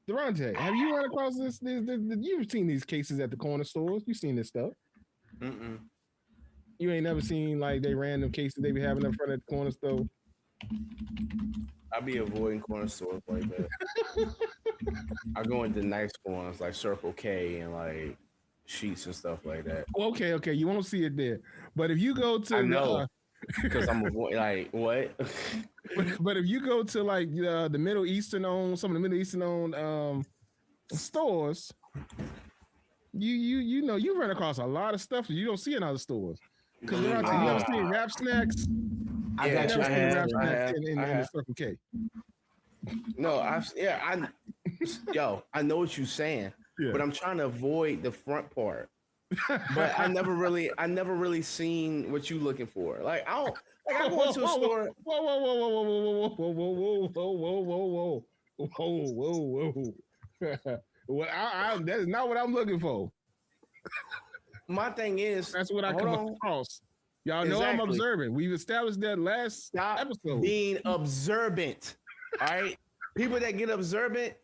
Speaker 1: Durante, have you run across this? You've seen these cases at the corner stores. You've seen this stuff.
Speaker 3: Mm-mm.
Speaker 1: You ain't never seen like they random cases they be having in front of the corner store.
Speaker 3: I be avoiding corner stores like that. I go into nice ones like Circle K and like Sheets and stuff like that.
Speaker 1: Okay, you won't see it there. But if you go to,
Speaker 3: I know, because I'm avoiding like what.
Speaker 1: but if you go to like the Middle Eastern owned, some of the Middle Eastern owned stores, you know you run across a lot of stuff that you don't see in other stores. Because you never seen wrap snacks.
Speaker 2: I got you.
Speaker 1: I have in the Circle K.
Speaker 3: No, I know what you're saying, but I'm trying to avoid the front part. But I never really seen what you looking for. Like I go into a store.
Speaker 1: Whoa. That is not what I'm looking for.
Speaker 3: My thing is,
Speaker 1: that's what I come across. Y'all know I'm observant. We've established that last episode.
Speaker 3: Being observant. All right. People that get observant,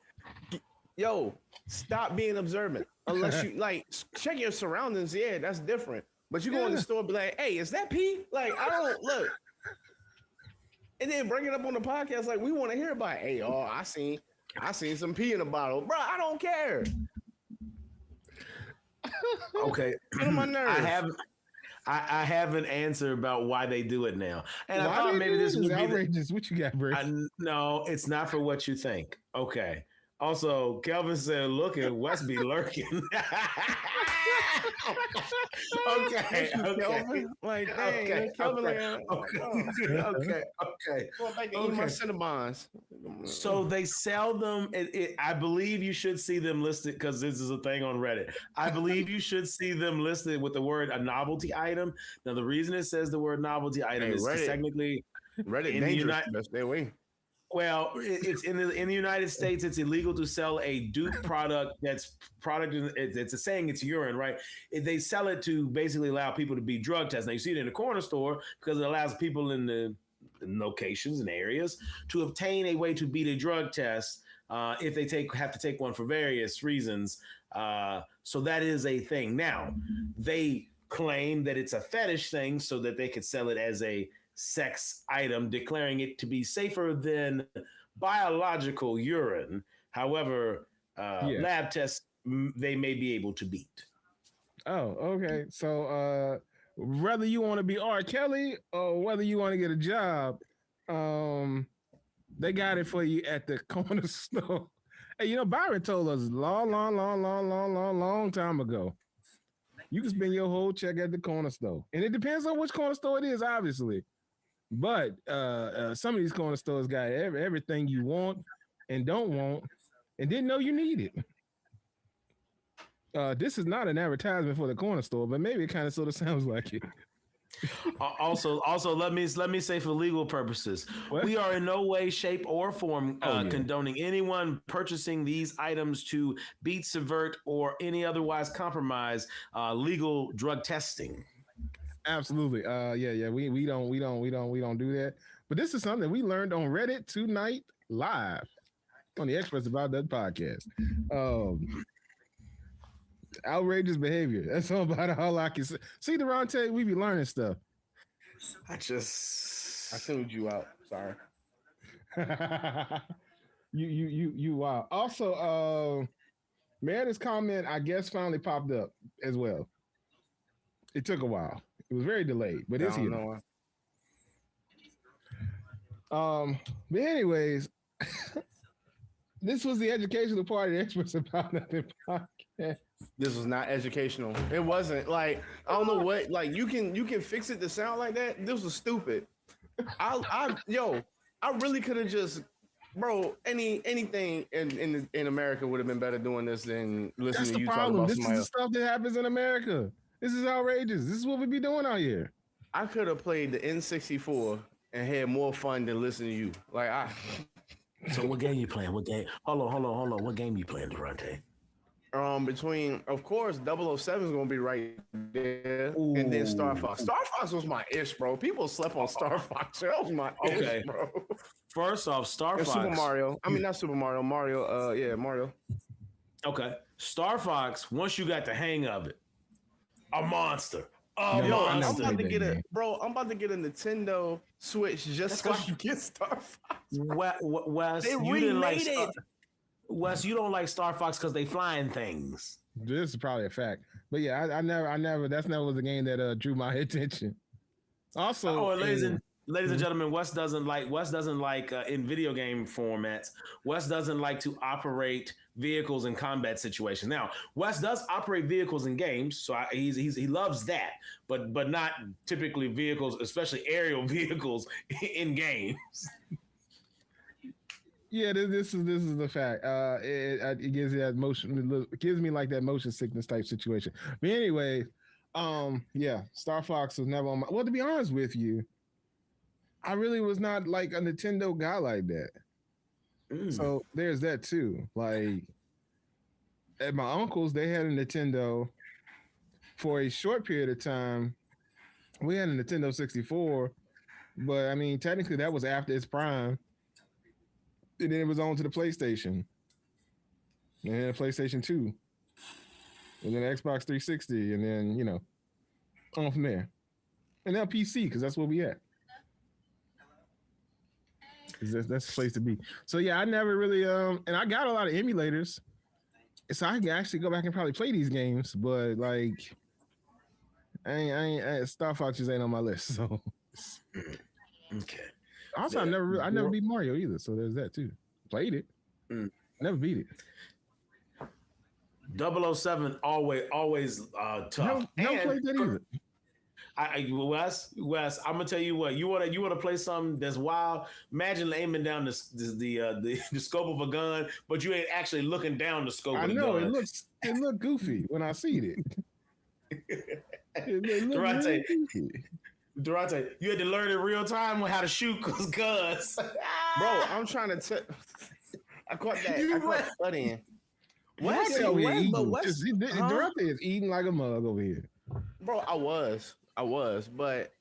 Speaker 3: stop being observant. Unless you like check your surroundings. Yeah, that's different. But you go in the store and be like, hey, is that pee? Like, I don't look. And then bring it up on the podcast like we want to hear about it. Hey, I seen some pee in a bottle. Bro, I don't care.
Speaker 2: Okay.
Speaker 3: Get on my nerves.
Speaker 2: I have an answer about why they do it now. And
Speaker 1: why
Speaker 2: I thought maybe this was
Speaker 1: outrageous. What you got, bro?
Speaker 2: No, it's not for what you think. Okay. Also, Kelvin said, look at West be lurking. Okay.
Speaker 3: Like, hey, Kelvin.
Speaker 2: Okay.
Speaker 3: Eat my Cinnabons.
Speaker 2: So they sell them. I believe you should see them listed because this is a thing on Reddit. I believe you should see them listed with the word a novelty item. Now, the reason it says the word novelty item is technically
Speaker 3: Reddit dangerous. Stay away.
Speaker 2: Well, it's in the United States. It's illegal to sell a dupe product. It's a saying it's urine, right? They sell it to basically allow people to be drug tested. Now you see it in the corner store because it allows people in the locations and areas to obtain a way to beat a drug test if they have to take one for various reasons. So that is a thing. Now they claim that it's a fetish thing so that they could sell it as a sex item, declaring it to be safer than biological urine. However, lab tests they may be able to beat.
Speaker 1: Oh, okay. So whether you want to be R. Kelly or whether you want to get a job, um, they got it for you at the corner store. Hey, Byron told us long time ago. You can spend your whole check at the corner store, and it depends on which corner store it is, obviously. But some of these corner stores got everything you want and don't want, and didn't know you needed. This is not an advertisement for the corner store, but maybe it kind of sort of sounds like it.
Speaker 2: Also, let me say for legal purposes,
Speaker 1: What?
Speaker 2: we are in no way, shape, or form condoning anyone purchasing these items to beat, subvert, or any otherwise compromise legal drug testing.
Speaker 1: Absolutely. Yeah. We don't do that. But this is something we learned on Reddit tonight live on the Experts About That podcast. Outrageous behavior. That's all about all I can say. See, Durante, we be learning stuff.
Speaker 3: I tuned you out. Sorry.
Speaker 1: you wow. Also, Meredith's comment, I guess, finally popped up as well. It took a while. It was very delayed, but it's here. But anyways, this was the educational part of the Experts About Nothing podcast.
Speaker 3: This was not educational. It wasn't like I don't know what. Like you can fix it to sound like that. This was stupid. I really could have just, bro. Anything in America would have been better doing this than listening
Speaker 1: That's
Speaker 3: to
Speaker 1: the
Speaker 3: you
Speaker 1: problem.
Speaker 3: talk about
Speaker 1: This is the stuff that happens in America. This is outrageous. This is what we be doing out here.
Speaker 3: I could have played the N64 and had more fun than listening to you.
Speaker 2: So what game you playing? What game? Hold on. What game you playing, Durante?
Speaker 3: Between, of course, 007 is gonna be right there, and then Star Fox. Star Fox was my ish, bro. People slept on Star Fox. That was my ish, bro.
Speaker 2: First off, Star Fox.
Speaker 3: Super Mario. I mean, not Super Mario. Mario. Yeah, Mario.
Speaker 2: Okay, Star Fox. Once you got the hang of it, a monster.
Speaker 3: I'm about to get I'm about to get a Nintendo Switch just so I can get Star Fox.
Speaker 2: Wes,
Speaker 3: they
Speaker 2: you didn't like
Speaker 3: it.
Speaker 2: Wes, you don't like Star Fox because they flying things.
Speaker 1: This is probably a fact, but yeah, I never. That's never was a game that drew my attention. Also,
Speaker 2: ladies and gentlemen, Wes doesn't like in video game formats. Wes doesn't like to operate vehicles in combat situations. Now, Wes does operate vehicles in games, so he loves that, but not typically vehicles, especially aerial vehicles in games.
Speaker 1: Yeah, this is the fact. It gives you that motion. It gives me like that motion sickness type situation. But anyway, yeah, Star Fox was never on my. Well, to be honest with you, I really was not like a Nintendo guy like that. So there's that too. Like at my uncle's, they had a Nintendo for a short period of time. We had a Nintendo 64, but I mean, technically that was after its prime. And then it was on to the PlayStation. And then the PlayStation 2. And then Xbox 360. And then, on from there. And now PC, because that's where we at. Because that's the place to be. So yeah, I never really and I got a lot of emulators. So I can actually go back and probably play these games, but like I ain't Star Fox just ain't on my list. So
Speaker 2: okay.
Speaker 1: Also, I never beat Mario either, so there's that too. Played it, never beat it.
Speaker 2: 007 always tough.
Speaker 1: Never played that either.
Speaker 2: Wes, I'm gonna tell you what. You wanna play something that's wild? Imagine aiming down the scope of a gun, but you ain't actually looking down the scope. I of the
Speaker 1: know
Speaker 2: gun.
Speaker 1: it looked goofy when I seen it.
Speaker 2: Durante, Durante, you had to learn in real time how to shoot guns.
Speaker 3: Bro, I'm trying to tell. I caught that. I caught that in.
Speaker 1: Durante is eating like a mug over here.
Speaker 3: Bro, I was, but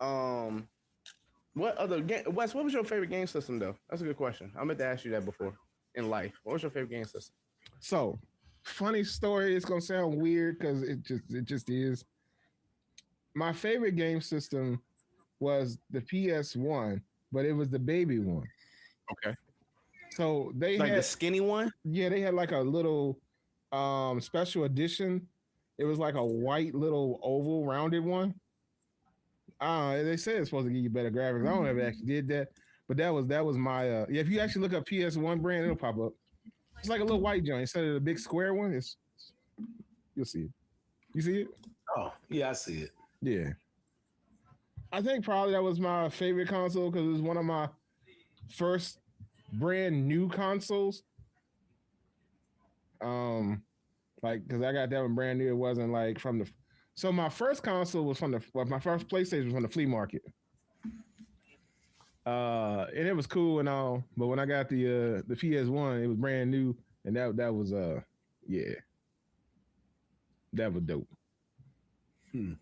Speaker 3: what other game? Wes, what was your favorite game system though? That's a good question. I meant to ask you that before in life. What was your favorite game system?
Speaker 1: So, funny story. It's gonna sound weird because it just is. My favorite game system was the PS1, but it was the baby one.
Speaker 3: Okay.
Speaker 1: So they
Speaker 3: had
Speaker 1: the
Speaker 3: skinny one?
Speaker 1: Yeah, they had like a little special edition It was like a white little oval rounded one. They said it's supposed to give you better graphics. I don't know if it actually did that, but that was my yeah. If you actually look up PS1 brand, it'll pop up. It's like a little white joint instead of the big square one. You'll see it. You see it?
Speaker 2: Oh, yeah, I see it.
Speaker 1: Yeah. I think probably that was my favorite console because it was one of my first brand new consoles. Like because I got that one brand new. It wasn't like from the. So my first console was from my first PlayStation was from the flea market. And it was cool and all, but when I got the PS1, it was brand new, and that was yeah, that was dope. I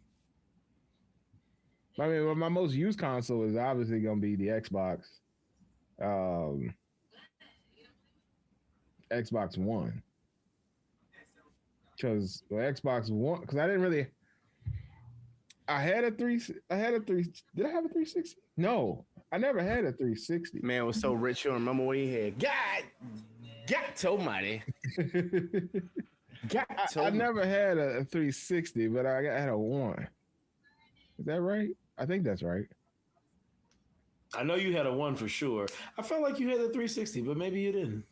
Speaker 1: mean, my most used console is obviously gonna be the Xbox, Xbox One, because the Xbox One, because I didn't really. I had a three. Did I have a 360? No, I never had a 360.
Speaker 3: Man was so rich, you don't remember what he had. God almighty.
Speaker 1: I never had a 360, but I had a one. Is that right? I think that's right.
Speaker 2: I know you had a one for sure. I felt like you had a 360, but maybe you didn't.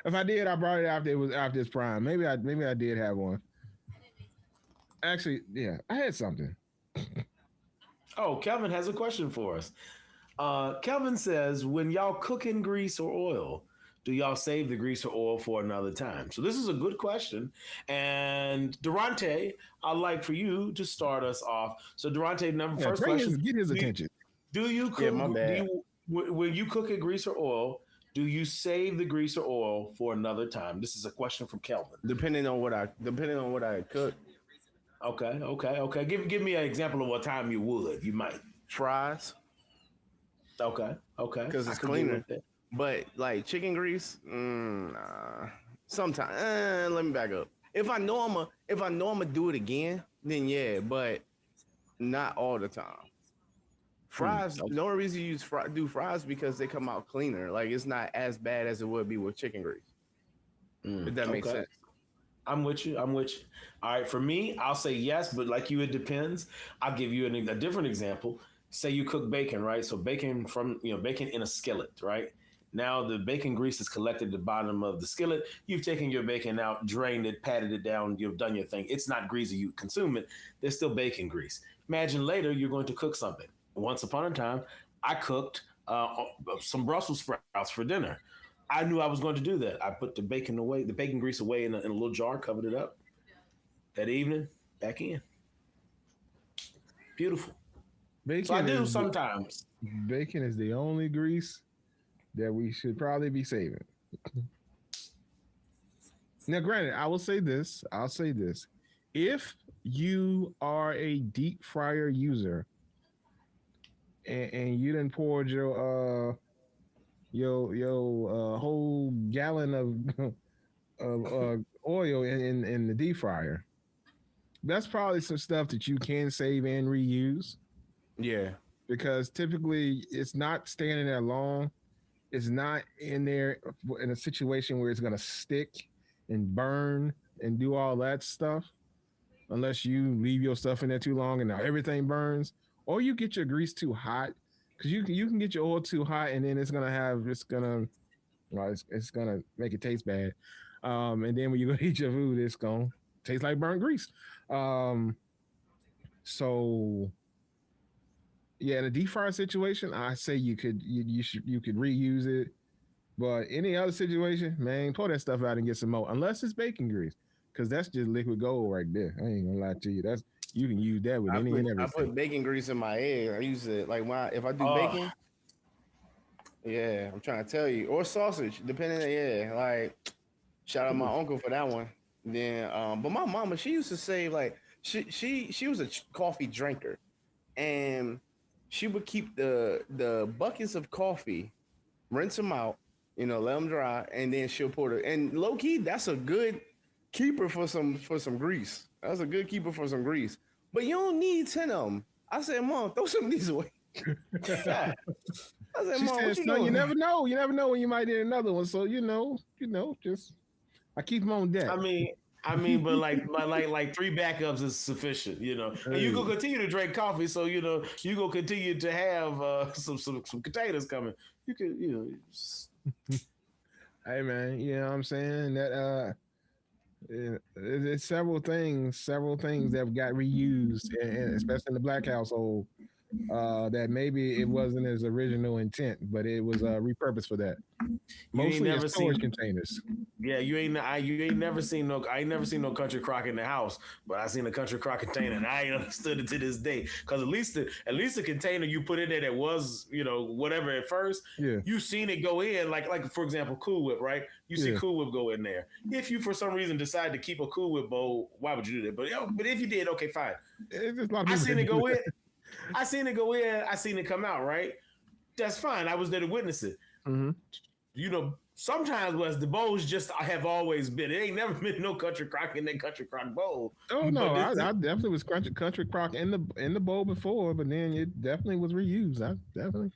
Speaker 1: If I did, I brought it after it was after its prime. Maybe I did have one. Actually, yeah, I had something.
Speaker 2: Oh, Kelvin has a question for us. Kelvin says, when y'all cook in grease or oil, do y'all save the grease or oil for another time? So this is a good question. And Durante, I'd like for you to start us off. So Durante, first question.
Speaker 1: Get his attention.
Speaker 2: Do you cook, when you cook in grease or oil, do you save the grease or oil for another time? This is a question from Kelvin.
Speaker 3: Depending on what I cook.
Speaker 2: Okay. Give me an example of what time you would. You might.
Speaker 3: Fries.
Speaker 2: Okay.
Speaker 3: Because it's cleaner. But like chicken grease, sometimes. Let me back up. If I know I'ma do it again, then yeah, but not all the time. Fries. The only reason you do fries because they come out cleaner. Like it's not as bad as it would be with chicken grease. If that makes sense.
Speaker 2: I'm with you. All right. For me, I'll say yes, but like you, it depends. I'll give you a different example. Say you cook bacon, right? So bacon bacon in a skillet, right? Now the bacon grease is collected at the bottom of the skillet. You've taken your bacon out, drained it, patted it down. You've done your thing. It's not greasy. You consume it. There's still bacon grease. Imagine later you're going to cook something. Once upon a time, I cooked some Brussels sprouts for dinner. I knew I was going to do that. I put the bacon grease away in a little jar, covered it up. That evening, back in. Beautiful.
Speaker 1: Bacon
Speaker 2: so I do sometimes.
Speaker 1: Bacon is the only grease that we should probably be saving. Now, granted, I'll say this. If you are a deep fryer user and you done poured your whole gallon of oil in the deep fryer, that's probably some stuff that you can save and reuse.
Speaker 3: Yeah,
Speaker 1: because typically it's not staying there long. It's not in there in a situation where it's going to stick and burn and do all that stuff, unless you leave your stuff in there too long and now everything burns, or you get your grease too hot. Because you can get your oil too hot and then it's gonna make it taste bad. And then when you go eat your food, it's gonna taste like burnt grease. So yeah, in a deep fryer situation, I say you could reuse it. But any other situation, man, pour that stuff out and get some more. Unless it's bacon grease, because that's just liquid gold right there. I ain't gonna lie to you. You can use that with and everything.
Speaker 3: I put bacon grease in my egg. I use it like if I do bacon. Yeah, I'm trying to tell you, or sausage, depending. Yeah, like shout out my uncle for that one. Then, but my mama, she used to say like she was a coffee drinker, and she would keep the buckets of coffee, rinse them out, let them dry, and then she'll pour it. And low key, that's a good keeper for some grease. That's a good keeper for some grease. But you don't need 10 of them. I said, Mom, throw some of these away. I said, Mom, what you doing?
Speaker 1: You never know. You never know when you might need another one. So, just I keep them on deck.
Speaker 2: I mean, I mean, but like three backups is sufficient, you know. And you go continue to drink coffee, so you know you go continue to have some containers coming. You could, you know.
Speaker 1: Hey man, you know what I'm saying? That it's several things that got reused, and especially in the black household. That maybe it wasn't his original intent, but it was repurposed for that.
Speaker 2: You ain't
Speaker 1: Mostly in
Speaker 2: never
Speaker 1: storage
Speaker 2: seen.
Speaker 1: containers.
Speaker 2: Yeah, you ain't never seen no. I ain't never seen no country crock in the house, but I seen a country crock container, and I ain't understood it to this day. Because at least the container you put in there that was, you know, whatever at first,
Speaker 1: Yeah,
Speaker 2: you seen it go in. Like for example, Cool Whip, right? You see
Speaker 1: yeah.
Speaker 2: Cool Whip go in there. If you for some reason decide to keep a Cool Whip bowl, why would you do that? But if you did, okay, fine.
Speaker 1: It's just a lot of
Speaker 2: I
Speaker 1: people
Speaker 2: seen
Speaker 1: that
Speaker 2: it
Speaker 1: do
Speaker 2: go
Speaker 1: that.
Speaker 2: in. I seen it go in. I seen it come out. Right. That's fine. I was there to witness it.
Speaker 1: Mm-hmm.
Speaker 2: You know, sometimes was the bowls just have always been. It ain't never been no country crock in that country crock bowl.
Speaker 1: Oh no,
Speaker 2: But
Speaker 1: I definitely was country crock in the bowl before, but then it definitely was reused. I definitely.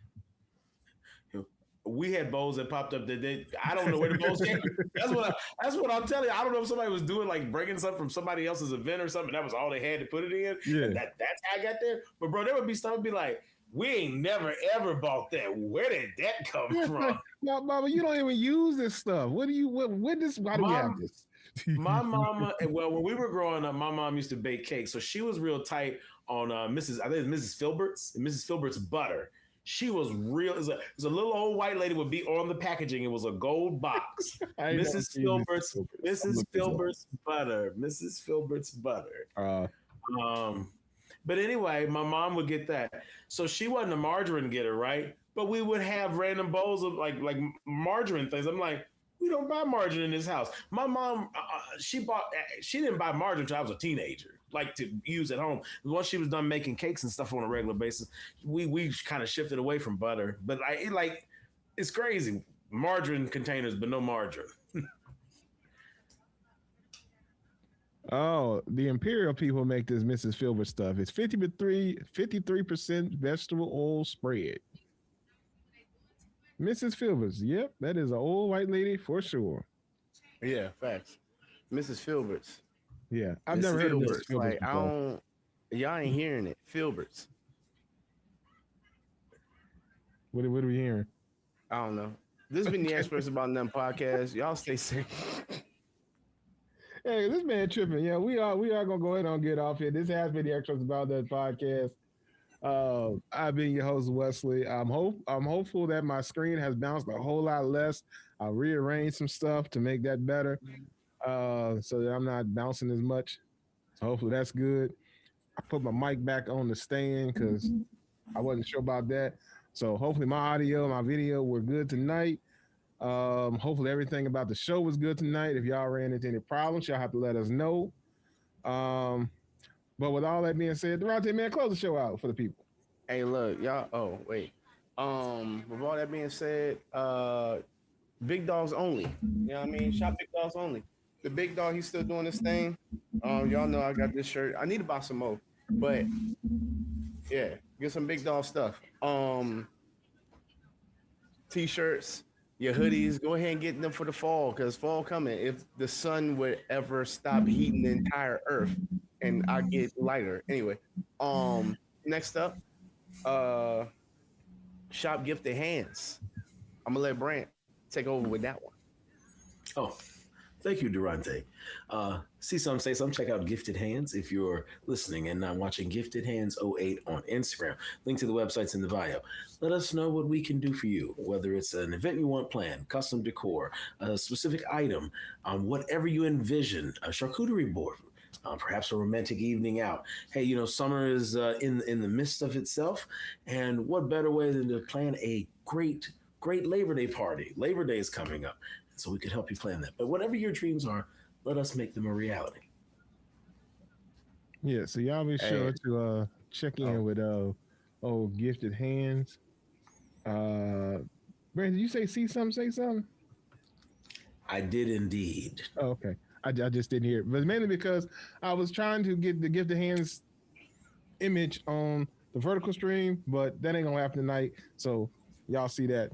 Speaker 2: we had bowls that popped up that I don't know where the bowls came. That's what I'm telling you. I don't know if somebody was doing like bringing something from somebody else's event or something. That was all they had to put it in.
Speaker 1: Yeah.
Speaker 2: And that's how I got there. But bro, there would be stuff be like, we ain't never ever bought that. Where did that come from?
Speaker 1: No, Mama, you don't even use this stuff. What do you? What this? Why do we have this?
Speaker 2: My mama, well, when we were growing up, my mom used to bake cakes, so she was real tight on I think Mrs. Filbert's butter. She was real. It was a little old white lady would be on the packaging. It was a gold box. Mrs. Filbert's butter. Mrs. Filbert's butter. But anyway, my mom would get that. So she wasn't a margarine getter, right? But we would have random bowls of like margarine things. I'm like, we don't buy margarine in this house. My mom, she didn't buy margarine until I was a teenager, like to use at home. Once she was done making cakes and stuff on a regular basis, we kind of shifted away from butter. But it's crazy. Margarine containers, but no margarine.
Speaker 1: Oh, the Imperial people make this Mrs. Filbert stuff. It's 53% vegetable oil spread. Mrs. Filbert's. Yep, that is an old white lady for sure.
Speaker 3: Yeah, facts. Mrs. Filbert's.
Speaker 1: Yeah, I've never heard of Mrs. Filbert's
Speaker 3: Like,
Speaker 1: before.
Speaker 3: y'all ain't hearing it. Filbert's.
Speaker 1: What are we hearing?
Speaker 3: I don't know. This has been the Experts About Nothing podcast. Y'all stay safe.
Speaker 1: Hey, this man tripping. Yeah, we are gonna go ahead and get off here. This has been the Extras About That podcast. I've been your host Wesley. I'm hopeful that my screen has bounced a whole lot less. I'll rearrange some stuff to make that better, so that I'm not bouncing as much. So hopefully that's good. I put my mic back on the stand because I wasn't sure about that. So hopefully my audio, my video were good tonight. Hopefully everything about the show was good tonight. If y'all ran into any problems, y'all have to let us know. But with all that being said, Durante, man, close the show out for the people.
Speaker 3: Hey, look, y'all. Oh, wait. With all that being said, big dogs only. You know what I mean? Shop big dogs only. The big dog, he's still doing this thing. Y'all know I got this shirt. I need to buy some more, but yeah, get some big dog stuff. T-shirts, your hoodies. Go ahead and get them for the fall because fall coming. If the sun would ever stop heating the entire earth, and I get lighter. Anyway, next up, shop Gifted Hands. I'm gonna let Brant take over with that one.
Speaker 2: Oh, thank you, Durante. See some, say some. Check out Gifted Hands if you're listening and not watching. Gifted Hands 08 on Instagram. Link to the website's in the bio. Let us know what we can do for you, whether it's an event you want planned, custom decor, a specific item, whatever you envision, a charcuterie board. Perhaps a romantic evening out. Hey, you know, summer is in the midst of itself, and what better way than to plan a great Labor Day party? Labor Day is coming up, so we could help you plan that. But whatever your dreams are, let us make them a reality.
Speaker 1: Yeah, so y'all be sure to check in with Gifted Hands. Brandon, did you say something? Say something?
Speaker 2: I did indeed.
Speaker 1: Oh, okay. I just didn't hear it. But mainly because I was trying to get the Gifted Hands image on the vertical stream, but that ain't gonna happen tonight. So y'all see that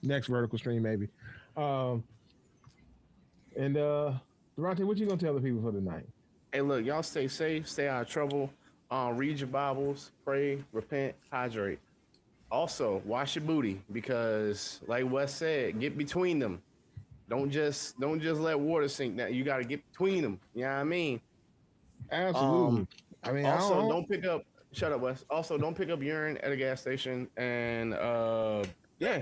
Speaker 1: next vertical stream maybe. And the Durante, what you gonna tell the people for tonight?
Speaker 3: Hey, look, y'all stay safe, stay out of trouble. Read your Bibles, pray, repent, hydrate. Also, wash your booty because, like Wes said, get between them. Don't just let water sink. Now you got to get between them. You know what I mean?
Speaker 1: Absolutely. I mean,
Speaker 3: Also, don't pick up. Shut up, Wes. Also, don't pick up urine at a gas station. And yeah,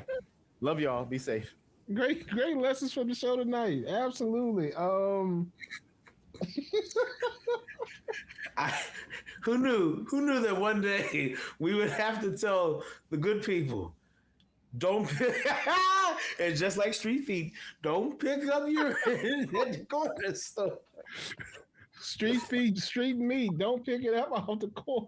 Speaker 3: love y'all. Be safe.
Speaker 1: great lessons from the show tonight. Absolutely.
Speaker 2: Who knew that one day we would have to tell the good people, don't pick, and just like street feet, don't pick up your at the corner store.
Speaker 1: Street meat. Don't pick it up off the court.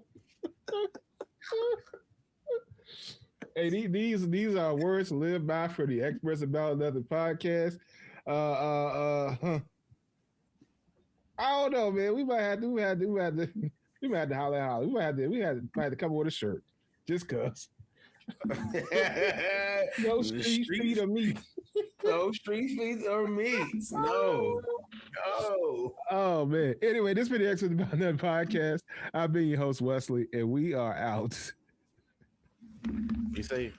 Speaker 1: Hey, these are words to live by for the experts about another podcast. I don't know, man. We might have to holler. We might have to come with a shirt, just cause. No street feet or meat.
Speaker 2: No street feet or meats. No.
Speaker 1: Oh man. Anyway, this has been the Experts About Nothing podcast. I've been your host Wesley, and we are out.
Speaker 3: Be safe.